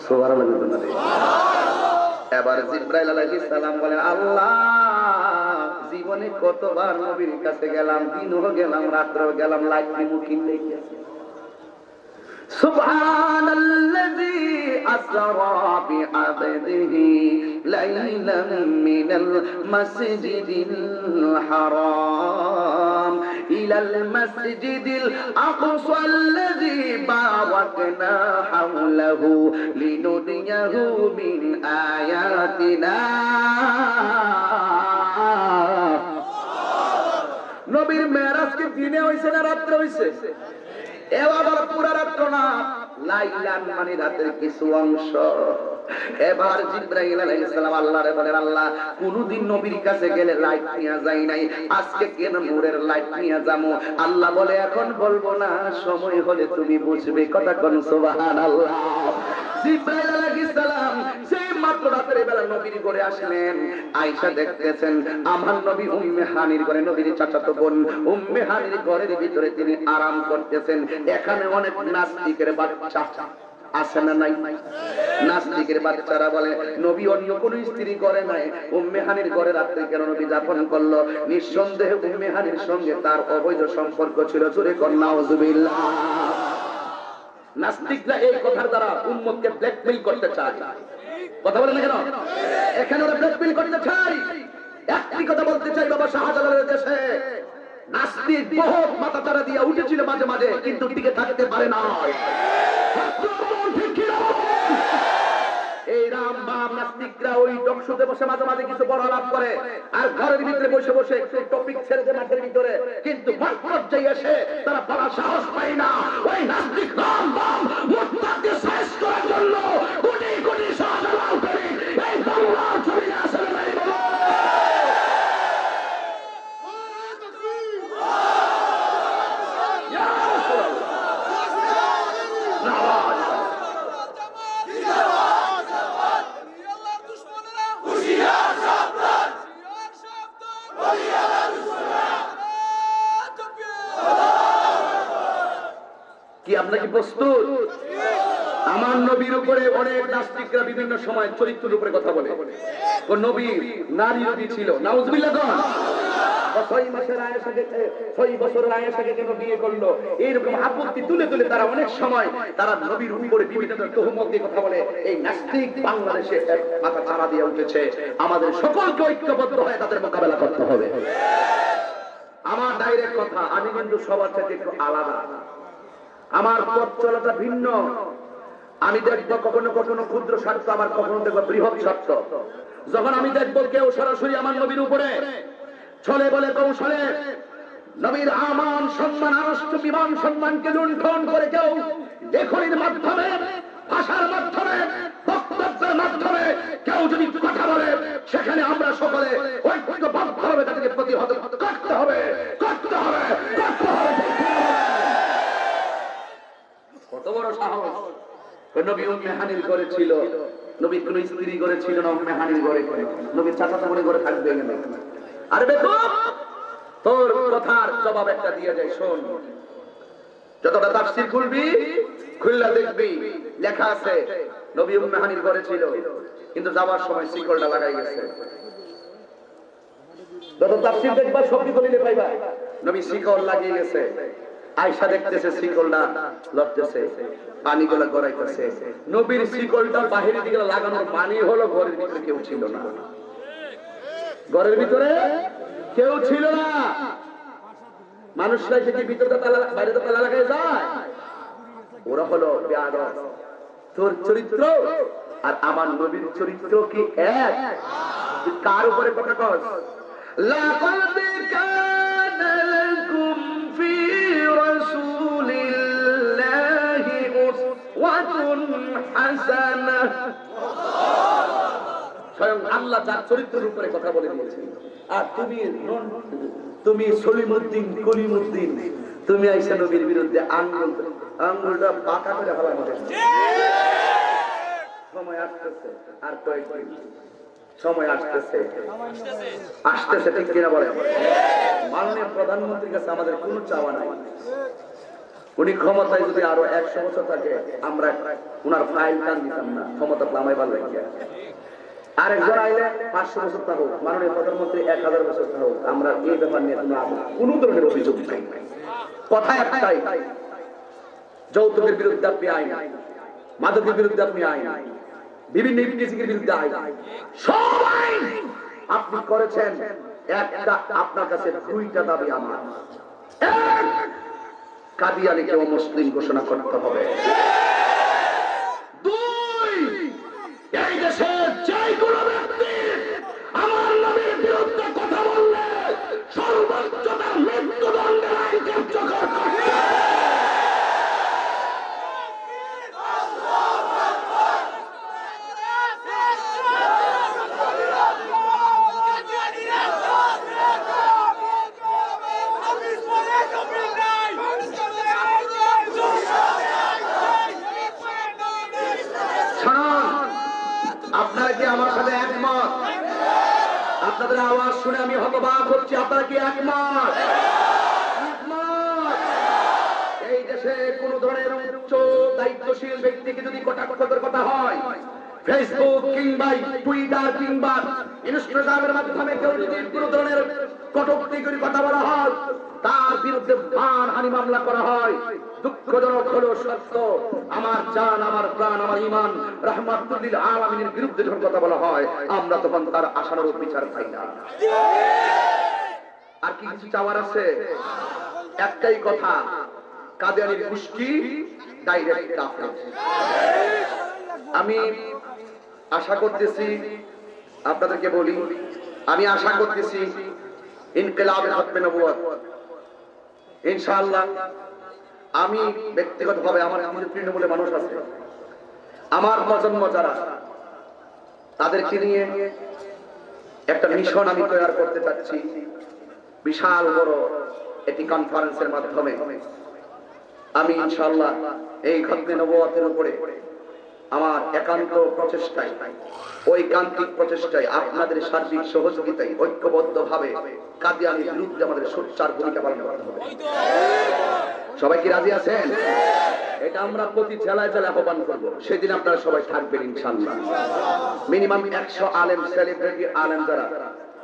সুবহানাল্লাহ। এবার জিবরাইল আলাইহিস সালাম বলেন, আল্লাহ জীবনে কতবার নবীর কাছে গেলাম, দিনও গেলাম রাত্রেও গেলাম, লাইট মুখী নেই। সুবহানাল্লাযী আসরা বিআবদিহি লাইলান মিনাল মাসজিদিল হারাম ইলাল মাসজিদিল আকসাল্লাযী বারাকনা হাওলাহু লিনুরিয়াহু মিন আয়াতিনা। নবীর মেরাজ কি দিনে হইছে না রাত্রে হইছে? এবার পুরা রাত্র না, লাইলান মানে রাতের কিছু অংশ। এবার জিবরাইল আলাইহিস সালাম আল্লাহরে বলেন, আল্লাহ কোনদিন নবীর কাছে গেলে লাইট নিয়ে যাই নাই, আজকে কেন নূরের লাইট নিয়ে যাবো? আল্লাহ বলে, এখন বলবো না, সময় হলে তুমি বুঝবে। কথা কোন সুবহানাল্লাহ। জিবরাইল আলাইহিস সালাম সেই মাত্র রাতের বেলা নবীর ঘরে আসলেন। আয়েশা দেখতেছেন আমার নবী উম্মে হানির ঘরে, নবীর চাচাতো বোন উম্মে হানির ঘরের ভিতরে তিনি আরাম করতেছেন। এখানে অনেক নাস্তিকের বাচ্চা আছে না নাই? নাস্তিকের বাচ্চারা বলে নবী অন্য কোন স্ত্রী করে নাই, উম্মে হানির ঘরে রাত্রে কেন নবী যাপন করলো? নিঃসন্দেহে উম্মে হানির সঙ্গে তার অবৈধ সম্পর্ক ছিল। জোরে কর নাউযুবিল্লাহ। নাস্তিকরা এই কথার দ্বারা উম্মতকে ব্ল্যাকমেইল করতে চায়। কথা বলেন না কেন? এখানে ওরা ব্ল্যাকমেইল করতে চায়। একটি কথা বলতে চাই, বাবা শাহজালালের দেশে নাস্তিক বহুত মাথাচাড়া দিয়ে উঠেছিল মাঝে মাঝে, কিন্তু টিকে থাকতে পারে না। এই রামবাম নাস্তিকরা ওই টকশোতে বসে মাঝে মাঝে কিছু বড় লাভ করে, আর ঘরের ভিতরে বসে বসে একটু টপিক ছেড়ে দেয় মাঠের ভিতরে, কিন্তু মাঠ পর্যায়ে এসে তারা বলার সাহস পায় না। ওই নাস্তিক রামবাম মুত্তাককে শেষ করার জন্য কোটি কোটি সহযোগিতা করে এই বাংলার জমিনে আসলে নাই বলো। কি আপনারা কি প্রস্তুত? আমার নবীর উপরে অনেক নাস্তিকরা বিভিন্ন সময় চরিত্রের উপরে কথা বলে। কোন নবী নারী নবী ছিল, নাউজুবিল্লাহ কোন 6 মাসের আয়েশাকে 6 বছরের আয়েশাকে কেন বিয়ে করলো, এইরকম আপত্তি তুলে তুলে তারা অনেক সময় তারা নবীর উপরে বিভিন্ন তহমত দিয়ে কথা বলে। এই নাস্তিক বাংলাদেশে মাথা চারা দিয়ে উঠেছে। আমাদের সকলকে ঐক্যবদ্ধ হয়ে তাদের মোকাবেলা করতে হবে। আমার ডাইরেক্ট কথা, আমি কিন্তু সবার থেকে একটু আলাদা, আমার পথ চলাটা ভিন্ন। আমি দেখবো কখনো কখনো ক্ষুদ্র স্বার্থ, আবার কখনো দেখবো বৃহৎ স্বার্থ। যখন আমি দেখবো কেউ সরাসরি আমার নবীর উপরে ছলে বলে কৌশলে নবীর আমান সম্মান আরষ্ট বিমান সম্মানকে লুণ্ঠন করে কেউ লেখনির মাধ্যমে, ভাষার মাধ্যমে, বক্তব্যের মাধ্যমে কেউ যদি কথা বলে, সেখানে আমরা সকলে ঐক্যবদ্ধভাবে তাদেরকে প্রতিহত করতে হবে, করতে হবে, করতে হবে। কত বড় সাহস! নবী উম্মে হানির ঘরে ছিল, নবীর কোন স্ত্রী ঘরে ছিল না, উম্মে হানির ঘরে, নবীর চাচাতো বোনের ঘরে থাকবে না। আরে বেকুব, তোর কথার জবাব একটা দিয়ে যায়, শোন। যতটা তাফসীর খুলবি, খুললা দেখবি লেখা আছে নবী উম্মে হানির ঘরে ছিল, কিন্তু যাওয়ার সময় শিকলটা লাগাই গেছে। যত তাফসীর দেখবা সবই দলিলে পাইবা নবী শিকল লাগিয়ে গেছে। আয়েশা দেখতেছে শিকলটা লড়তেছে, পানিগুলো গড়াইতেছে। নবীর শিকলটা বাহিরের দিকে লাগানোর মানে হলো ঘরের ভিতরে কেউ ছিল না, ঘরের ভিতরে কেউ ছিল না। মানুষরা যদি ভিতরে তালা, বাইরে তো তালা লাগাই যায়। ওরা হলো বেয়াদব। তোর চরিত্র আর আমার নবীর চরিত্র কি এক? কার উপরে কথা কস? লাকাদ কানা লাকুম ফি রাসূলিল্লাহি উসওয়াতুন হাসানাহ। স্বয়ং আল্লাহ যার চরিত্রের উপরে কথা বলে দিয়েছেন। আর তুমি সলিমউদ্দিন কলিমউদ্দিন, তুমি আইসা নবীর বিরুদ্ধে আঙ্গুলটা বাঁকা করে ফেলার মতো। সময় আসতেছে, আর কয়েকদিন সময় আসতেছে, আসতেছে, ঠিক কিনা বলেন? মাননীয় প্রধানমন্ত্রীর কাছে আমাদের কোনো চাওয়া নাই। উনি ক্ষমতায় যদি আরো 100 বছর থাকে, আমরা উনার ফাইল টান দিতাম না, ক্ষমতা নামাই ভালো লাগে। আরেকজন আইলে 500 বছর থাকুক, মাননীয় প্রধানমন্ত্রী 1000 বছর থাকুক, আমরা এই ব্যাপার নিয়ে কোন ধরনের অভিযোগ নাই। কথা একটাই, যৌতুকের বিরুদ্ধে আপনি আইন, মাদকের বিরুদ্ধে আপনি আইন, বিভিন্ন ইফতিজিকের বিরুদ্ধে আইন, সব আইন আপনি করেছেন। একটা আপনার কাছে 2টা দাবি আমার। এক, কাদিয়ানীকে মুসলিম ঘোষণা করতে হবে। দুই, এই দেশের যে কোনো ব্যক্তি আমার নবীর বিরুদ্ধে কথা বললে সর্বোচ্চ তার মৃত্যুদণ্ডের আইন কার্যকর করতে হবে। আপনারা কি আমার সাথে একমত? আপনাদের আওয়াজ শুনে আমি হতবাক হচ্ছি। আপনারা কি একমত? এই দেশে কোন ধরনের উচ্চ দায়িত্বশীল ব্যক্তিকে যদি কটাক্ষের কথা হয়, ফেসবুক কিংবা টুইটার কিংবা ইনস্টাগ্রামের মাধ্যমে কেউ যদি কোন ধরনের কটূক্তি করে কথা বলা হয়, তার বিরুদ্ধে মানহানি মামলা করা হয়। দুঃখজনক হলো সত্য, আমার জান, আমার প্রাণ, আমার ঈমান রাহমাতুল লিল আলামিনের বিরুদ্ধে যখন কথা বলা হয়, আমরা তখন তার আশানুরূপ বিচার পাই না। আর কি কিছু চাওয়ার আছে? একটাই কথা, কাদিয়ানীর গোষ্ঠী ডাইরেক্ট কাফের। আমি আশা করতেছি আপনাদেরকে বলি, আমি আশা করতেছি ইনকিলাবে খতমে নবুয়ত ইনশাআল্লাহ, আমি ব্যক্তিগতভাবে আমার কিছু তৃণমূলের মানুষ আছে, আমার প্রজন্ম যারা, তাদেরকে নিয়ে একটা মিশন আমি তৈরি করতে চাচ্ছি, বিশাল বড় একটি কনফারেন্সের মাধ্যমে। আমি ইনশাআল্লাহ এই খতমে নবুয়তের উপরে আমার একান্ত প্রচেষ্টায়, ঐকান্তিক প্রচেষ্টায়, আপনাদের সার্বিক সহযোগিতায় ঐক্যবদ্ধভাবে কাদিয়ানীর বিরুদ্ধে আমাদের সোচ্চার ভূমিকা পালন করতে হবে। সবাই কি রাজি আছেন? এটা আমরা প্রতি জেলায় জেলায় আহ্বান করবো, সেদিন আপনারা সবাই থাকবেন ইনশাআল্লাহ। মিনিমাম 100 আলেম, সেলিব্রিটি আলেম যারা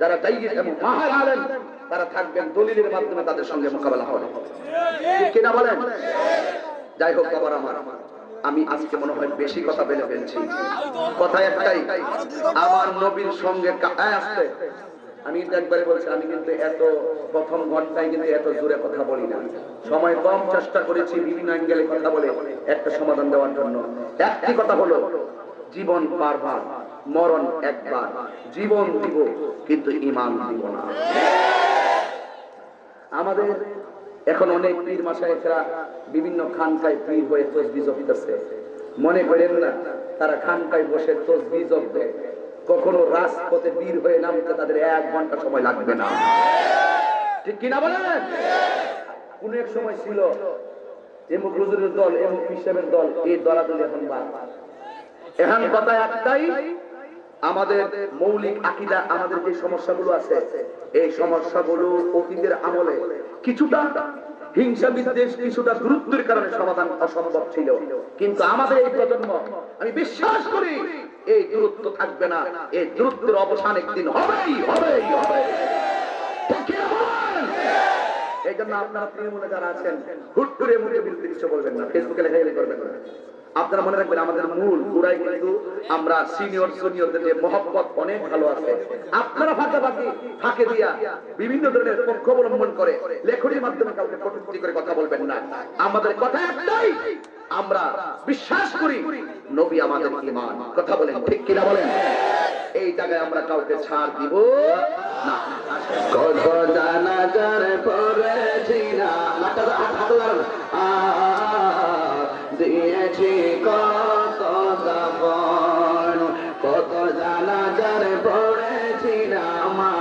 যারা দায়িত্ব এবং মাহের আলেম, তারা থাকবেন, দলিলের মাধ্যমে তাদের সঙ্গে মোকাবেলা হবে, ঠিক কিনা বলেন? যাই হোক বাবার আমার, আমি আজকে মনে হয় বেশি কথা বলে ফেলছি। কথা একটাই, আমার নবীর সঙ্গে আসতে আমি কিন্তু একবারে বলছি, আমি কিন্তু এত প্রথম ঘন্টায় কিন্তু এত জোরে কথা বলি না, সময় কম, চেষ্টা করেছি বিভিন্ন অ্যাঙ্গেলে কথা বলে একটা সমাধান দেওয়ার জন্য। একটি কথা হলো, জীবন বারবার, মরণ একবার, জীবন দিব কিন্তু ঈমান দিব না। আমাদের এখন অনেক পীর মাশায়েখরা বিভিন্ন খানকায় পীর হয়ে তাসবিহ জপতেছে, মনে করেন না তারা খানকায় বসে তাসবিহ জপবে, কখনো রাজপথে বীর হয়ে নামতে তাদের 1 ঘন্টা সময় লাগবে না, ঠিক কিনা বলেন? কোন এক সময় ছিল এমুক হুজুরের দল, এমুক হিসাবের দল, এই দলাদলি এখন বাদ। এখন কথা একটাই, আমাদের মৌলিক আকীদা, আমাদের যে সমস্যাগুলো আছে, এই সমস্যাগুলো অতীতের আমলে কিছুটা হিংসা বিদ্বেষ, কিছুটা গুরুত্বের কারণে সমাধান অসম্ভব ছিল, কিন্তু আমাদের এই প্রজন্ম, আমি বিশ্বাস করি এই দূরত্ব থাকবে না, এই দূরত্বের অবসান একদিন হবেই হবেই হবে। এই জন্য আপনারা তৃণমূলে যারা আছেন, হুট করে মুখে বিরুদ্ধে কিছু বলবেন না, ফেসবুকে লেখালেখি করবেন না। আপনারা মনে রাখবেন, আমাদের মূল গোড়ায় কিন্তু আমরা সিনিয়র জুনিয়রদের যে মহব্বত অনেক ভালো আছে। আপনারা ফাঁকে দিয়া বিভিন্ন ধরনের পক্ষ অবলম্বন করে লেখনির মাধ্যমে কাউকে কটূক্তি করে কথা বলবেন না। আমাদের কথা একটাই, আমরা বিশ্বাস করি নবী আমাদের ঈমান। কথা বলেন, ঠিক কিনা বলেন? এই জায়গায় আমরা কাউকে ছাড় দিব না। কত জানাজার পড়েছি না, দিয়েছি কত দাফন, কত জানাজার পড়েছি না মা,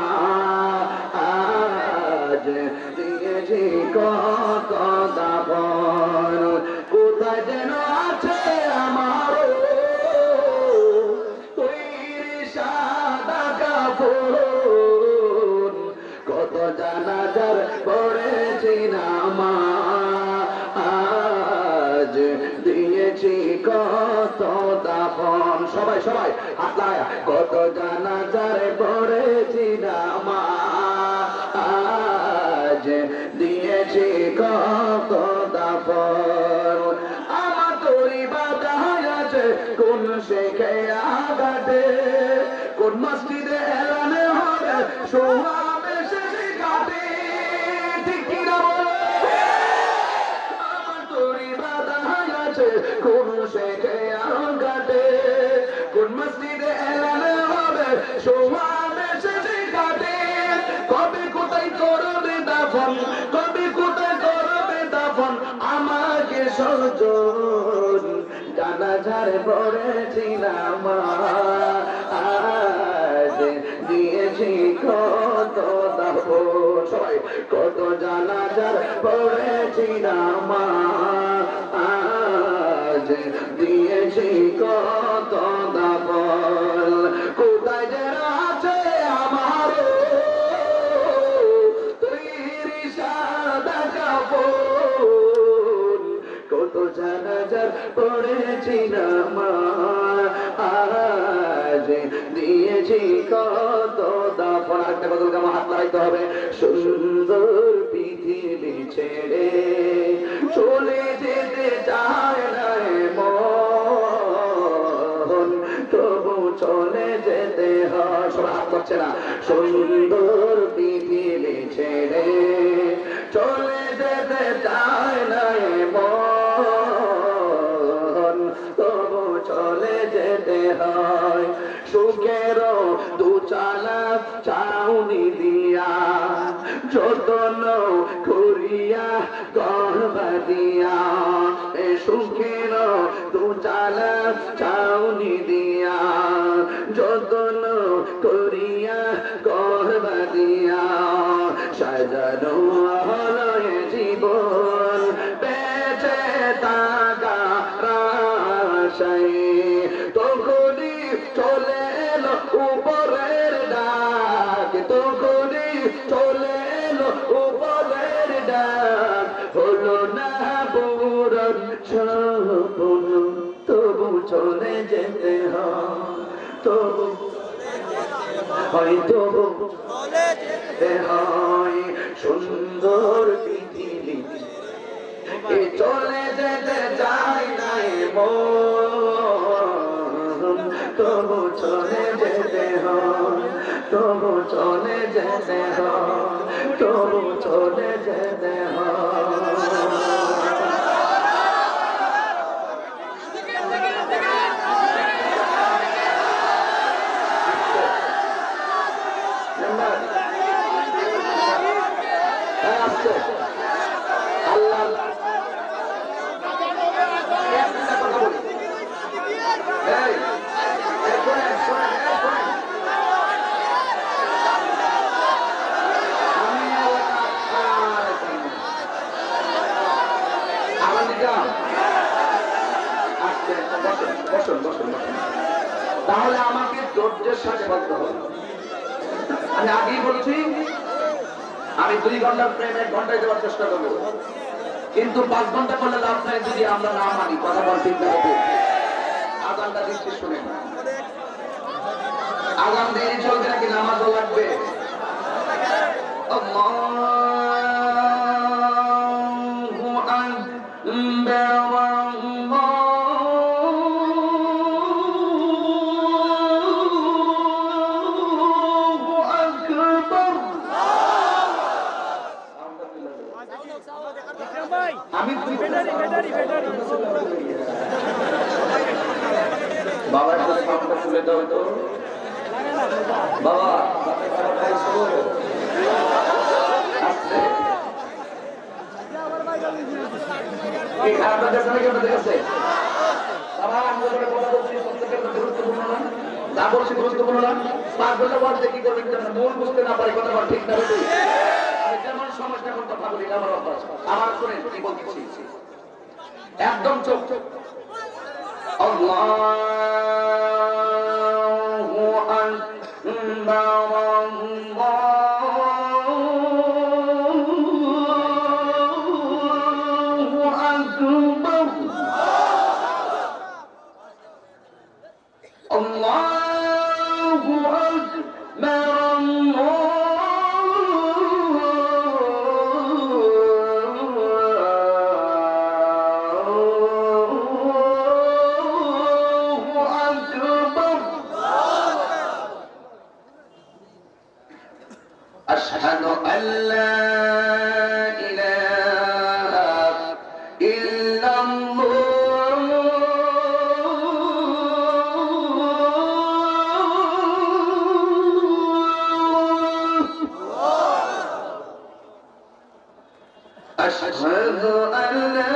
আজ দিয়েছি কত দাফন, কোথায় যেন আছে আমার তৈরি সাদা কাপড়, কত জানাজার পড়েছি না মা, আজ দিয়েছি কত দাফন। সবাই সবাই হাত লাগায়া, কত জানাজার পড়েছি না মা, আজ দিয়েছি কত দাফন। আমার তরি বাধা আছে কোন শেখে আগাতে, কোন মসজিদে এলানে হবে সোহাবে শেষে কাটে, ঠিক কিনা বলে? আমার তরি বাধা আছে কোন শেখে আগাতে, কোন মসজিদে এলানে হবে সোহাবে শেষে কাটে, কবে কোথায় করবে দাফন, কবে কোথায় করবে দাফন আমাকে সজন, জানাজার পড়েছি না মা, আজ দিয়েছি কত দাফন। সবাই কত জানাজার পড়েছি না মা, আজ দিয়েছি কত দাফন, কোথায় যেন আছে আমার তৈরি সাদা কাপড়, কত জানাজার পড়েছি না মা, আজ দিয়েছি কত দাফন। আরেকটা বদল গামা হাত লাগাইতে হবে। সুন্দর পৃথিবী ছেড়ে চলে যেতে চায় না মন, তবু চলে যেতে হয়। সবাই হাত পাচ্ছে না। সুন্দর পৃথিবী ছেড়ে চলে যেতে চায় না মন, তবু চলে যেতে হয়। সুখেরও চাউনি দিয়া যতন করিয়া গর্বা দিয়া এ সুখের দুচালা চাউনি দিয়া যতন করিয়া গর্বা দিয়া সাজানো হলো এ জীবন বেঁচে থাকা আশায় তখনই চলে এলো উপরের ডাক তখনই চলে এলো উপরের ডাক হলো না পূরণ স্বপ্ন তবু চলে যেতে হয় তবু হয়তো যেতে হয় সুন্দর পৃথিবী এ চলে যেতে চাই নাই মন তবু চলে যেতে হয় তবু চলে যেতে হয় তবু চলে যেতে হয় তাহলে আমাকে ধৈর্যের সাথে বলতে হবে আমি আগেই বলছি আমি 2 ঘন্টার প্রেম 1 ঘন্টায় দেওয়ার চেষ্টা করবো কিন্তু 5 ঘন্টা করলে লাভ নাই যদি আমরা না মানি কথা বল ঠিক হবে আজানটা দিচ্ছি শুনে আজান দিয়ে চলবে নাকি নামাজও লাগবে আল্লাহু আকবার আমি বাবা একটু সামনে খুলে দাও তো বাবা এই খারাপ কাছে নাকি আপনাদের কাছে বাবা আমাদের কথা বলছি প্রত্যেকের গুরুত্বপূর্ণ না যা বলছি গুরুত্বপূর্ণ না 5 ঘন্টা পর কি করবেন মূল বুঝতে না পারি কথা ঠিক না বেশি যেমন সমস্যা কোন কথা বলি আমার অভ্যাস আমার শুনে কি বলছি একদম চোখ আল্লাহু আকবার আল্লাহু আকবার আল্লাহু আকবার أشهد أن لا إله إلا الله أشهد أن لا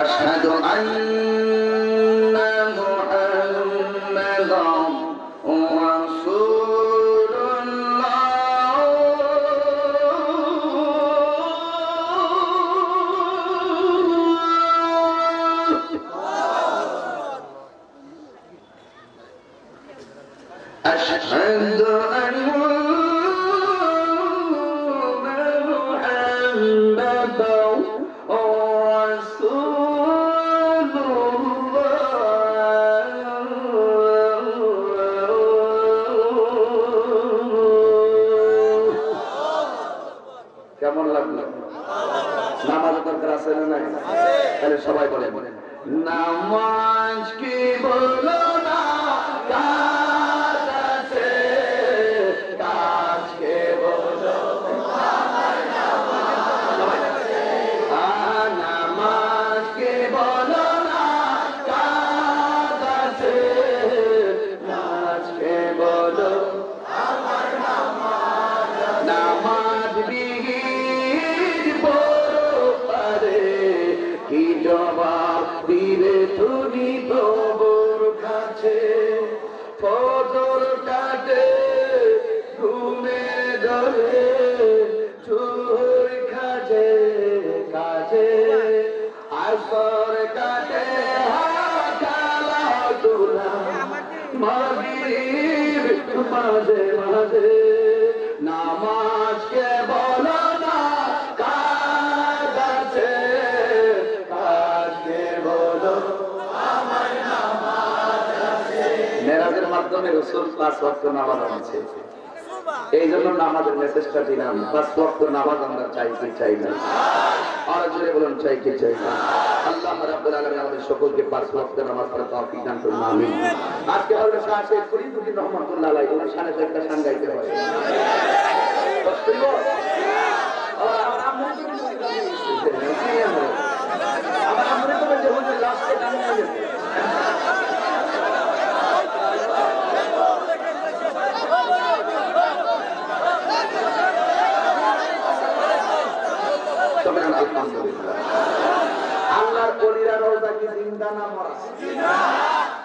أشهد أن محمدا رسول الله أشهد أن محمدا কেমন লাগলো সবাই বলেন নামাজ কি বলো না কাজ আছে কাজ কে বলো নামাজ কে বলো না কাজ আছে কাজ কে বলো নামাজ বিহীন পড়ো পারে কি জবাব দিবে তুমি প্রভুর কাছে ফজর কাটে ঘুমে ধরে চুর কাজে কাজে আসর কাটে হাকালা দুলা মাগরিব মাঝে মাঝে নামাজকে বলো না কাজ আছে কাজকে বলো মেরাজের মাধ্যমে রাসূল 5 ওয়াক্ত নামাজ আছে এই জন্য নামাজের মেসেজটা দিলাম 5 ওয়াক্ত নামাজ আমরা চাই কি চাই না আর জোরে বলুন চাই কি চাই না আল্লাহ রাব্বুল আলামিন আমাদের সকলকে 5 ওয়াক্ত নামাজ পড়ার তৌফিক দান করুন আমিন আজকে হযরত শাহ শেখ ফরিদউদ্দীন রহমাতুল্লাহ আলাইহি ওনার শানে একটা গান গাইতে হয় আমার আম্মু তো যে হুজুর লাস্টে গান গাইছে আল্লাহর ওলিরা রওজা কি জিন্দা না মরা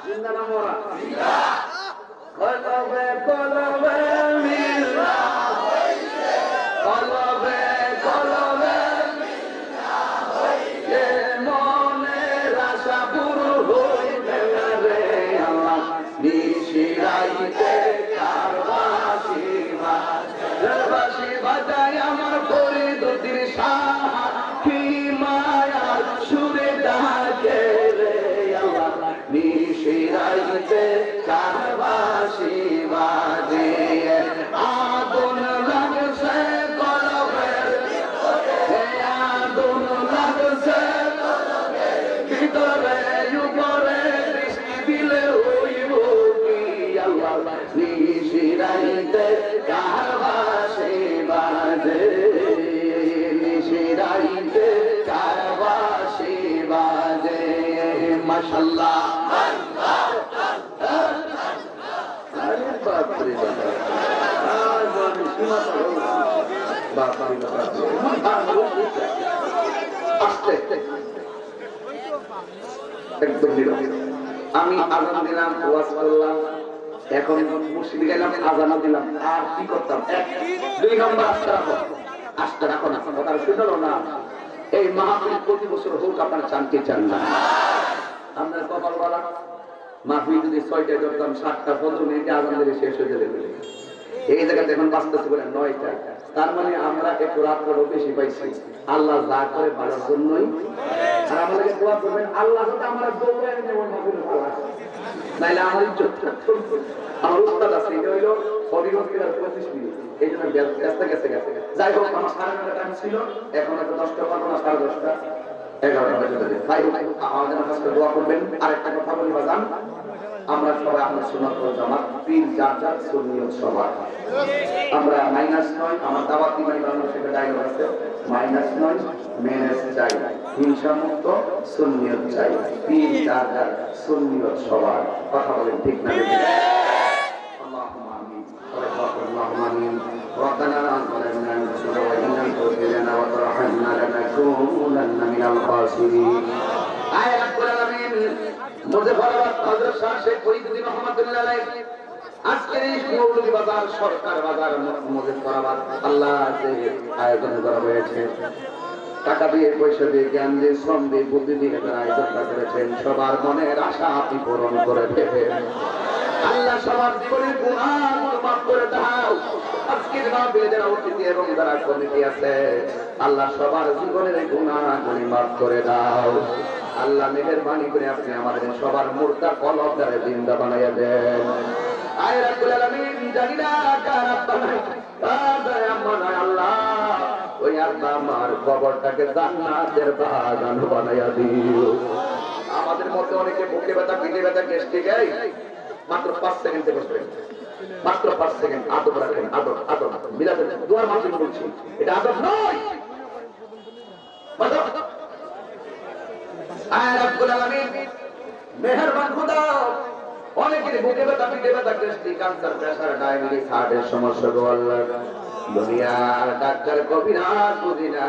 জিন্দা না মরা কলবে কলবে মিলা কলবে কলবে মিলা হইলে মনের আশা পুরো হইবে রে আল্লাহ নিশিরাইতে কারবাসি বাজে বাজায় আমার ফরিদউদ্দীন শাহ কি মায়া সুরে ডাকে রে আল্লাহ নিশিরাইতে কারবাসি বাজে আগুন লাগছে কলবের আগুন লাগছে ভিতরে উপরে দৃষ্টি দিলে হইব কি আল্লাহ নিশিরাইতে কারবাসি বাজে নিশিরাইতে কারবাসি বাজে মাশাআল্লাহ আরে বাপ রে বাপ একদম নীরব আমি আযান দিলাম ওয়াজ করলাম এখন মসজিদে গেলাম আযানও দিলাম আর কি করতাম 1 2 নম্বর আস্থা রাখো না কথা শুনলো না এই মাহফিল প্রতি বছর হোক আপনারা চান কি চান না আমরা কপাল বলা মাহফিল যদি 6টায় করতাম 7টা 15 মিনিটে আযান দিলে শেষ হয়ে যাবে এই জায়গাতে এখন বাঁচতেছে বলে 9টা তার মানে আমরা একটু রাতটা বেশি পাইছি আল্লাহ যা করে ভালোর জন্যই আর আমাদেরকে দোয়া করবেন আল্লাহ যাতে আমরা দৌড়ায় নেব মাহফিল ভালো নাইলে আমার ইজ্জত আমার উস্তাদ আছে এটা হইলো ফরিদউদ্দীনের 25 মিনিট এই জন্য ব্যস্ত গেছে যাই হোক আমার 9:30 টাইম ছিল এখন একটা 10টা পাবো না 10:30 11টা বাজে তাই আমাদের কাছে দোয়া করবেন আরেকটা কথা বলি বাজান আমরা সবাই আপনার সুন্নাত ওয়াল জামাত পীর যার সুন্নিয়ত সবার আমরা -9 আমার দাওয়াত দিবানি বাংলাদেশে ডায়লগ আছে -9 মেনেজ চাই হিংসা মুক্ত সুন্নিয়ত চাই পীর যার সুন্নিয়ত সবার কথা বলেন ঠিক না আল্লাহুম্মা আমিন আল্লাহুম্মা আমিন ربنا ظلمنا انفسنا وان لم تغفر لنا وترحمنا لنكونن من الخاسرين আয় রব্বুল আলামিন মুজফফরাবাদ হযরত শাহ শেখ ফরিদউদ্দীন রহমাতুল্লাহ আলাইহি আজকে এই মৌলভী বাজার সরকার বাজার মুজফফরাবাদ আল্লাহ যে আয়োজন করা হয়েছে টাকা দিয়ে পয়সা দিয়ে জ্ঞান দিয়ে শ্রম দিয়ে বুদ্ধি দিয়ে যারা আয়োজনটা করেছেন সবার মনের আশা আপনি পূরণ করে দেবেন আল্লাহ সবার জীবনের গুনাহগুলো মাফ করে দাও আজকের মাহফিলে যারা অতিথি এবং যারা কমিটি আছে আল্লাহ সবার জীবনের গুনাহগুলো মাফ করে দাও আল্লাহ মেহেরবানি করে আপনি আমাদের সবার মুর্দা কলব দ্বারা জিন্দা বানাইয়া দেন আয় রব্বুল আলামিন জানি না কার বানাই আল্লাহ ওই আল্লাহ আমার কবরটাকে জান্নাতের বাগান বানাইয়া দিও। আমাদের মধ্যে অনেকে বুকে ব্যথা, পিঠে ব্যথা, গ্যাস্ট্রিক, মাত্র 5 সেকেন্ডে বসবেন, মাত্র 5 সেকেন্ড আদব রাখেন। আদব আদব মিলাদের দুয়ার মাধ্যমে বলছি, এটা আদব নয়। আয় রব্বুল আলামিন, মেহেরবান খোদা, অনেকের বুকে ব্যথা, পিঠে ব্যথা, গ্যাস্ট্রিক, ক্যান্সার, প্রেসার, ডায়াবেটিস, হার্টের সমস্যা গো আল্লাহ। দুনিয়ার ডাক্তার কবিরাজ বুঝি না,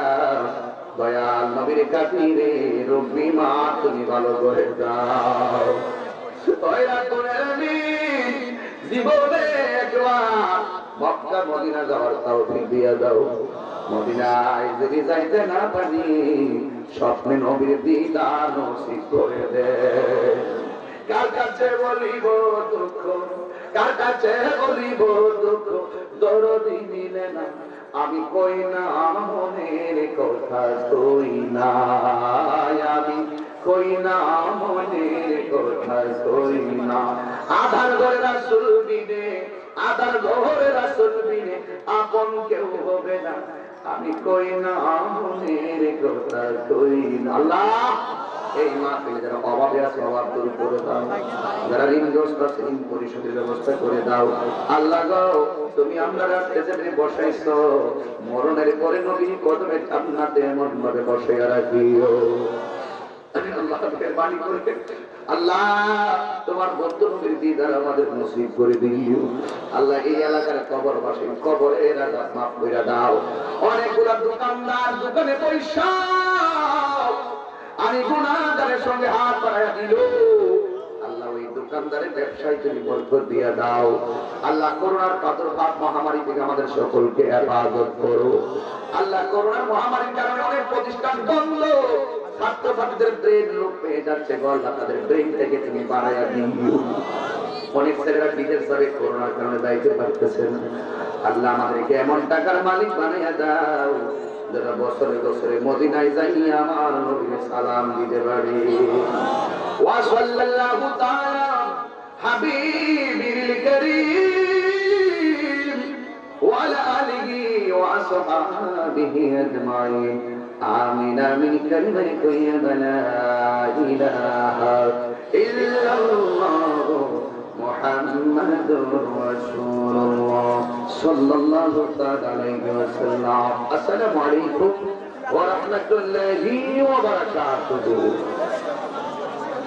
দয়াল নবীর খাতিরে রব্বি মা তুমি ভালো করে দাও। দয়া করে আমি জীবনে একবার মক্কা মদিনা যাওয়ার তৌফিক দিয়া দাও। মদিনায় যদি যাইতে না পারি, স্বপ্নে নবীর দিদার নসিব করে দে। কার কাছে বলিব দুঃখ, কার কাছে বলিব দুঃখ, দরদি নিলে না আমি কই না মনের কথা, কই না আমি কই না মনের কথা, কই না। আধার ঘরে রাসূল বিনে, আধার ঘরে রাসূল বিনে আপন কেউ হবে না, আমি কই না মনের কথা, কই না। আল্লাহ এই মাহফিলে যারা অভাবে আছে অভাব দূর করে দাও, যারা ঋণগ্রস্ত আছে ঋণ পরিশোধের ব্যবস্থা করে দাও। আল্লাহ গো, তুমি আমরা স্টেজে বসাইছো, মরণের পরে নবীর কদমে জান্নাতে এমন ভাবে বসাইয়া রাখিও। আল্লাহ মেহেরবানি করে আল্লাহ তোমার বন্ধু নবীর দিদার আমাদের নসিব করে দিও। আল্লাহ এই এলাকার কবরবাসী কবরের আযাব মাফ কইরা দাও। অনেকগুলা দোকানদার দোকানে পয়সা আমি গুনাহগারের সঙ্গে হাত বাড়াইয়া দিল, আল্লাহ ওই দোকানদারের ব্যবসায় তুমি বরকত দিয়া দাও। আল্লাহ করোনার প্রাদুর্ভাব মহামারী থেকে আমাদের সকলকে হেফাজত করো। আল্লাহ করোনার মহামারীর কারণে অনেক প্রতিষ্ঠান বন্ধ, ছাত্রছাত্রীদের ব্রেন লোক পেয়ে যাচ্ছে, আল্লাহ তাদের ব্রেন থেকে তুমি বাড়াইয়া দিও। অনেক ছেলেরা বিদেশ যাবে, করোনার কারণে যাইতে পারতেছে না। আল্লাহ আমাদেরকে এমন টাকার মালিক বানাইয়া দাও যারা বছরে বছরে মদিনায় যাইয়া আমার নবীকে সালাম দিতে পারে। ওয়া সাল্লাল্লাহু তাআলা হাবিবিল কারীম ওয়া আলা আলিহি ওয়া আসহাবিহি আজমাইন। আমিন আমিন কালিমায়ে তাইয়্যিবা লা ইলাহা ইল্লাল্লাহ মুহাম্মাদুর রাসূলুল্লাহ সাল্লাল্লাহু তাআলা আলাইহি ওয়াসাল্লাম। আসসালামু আলাইকুম ওয়া রাহমাতুল্লাহি ওয়া বারাকাতুহু।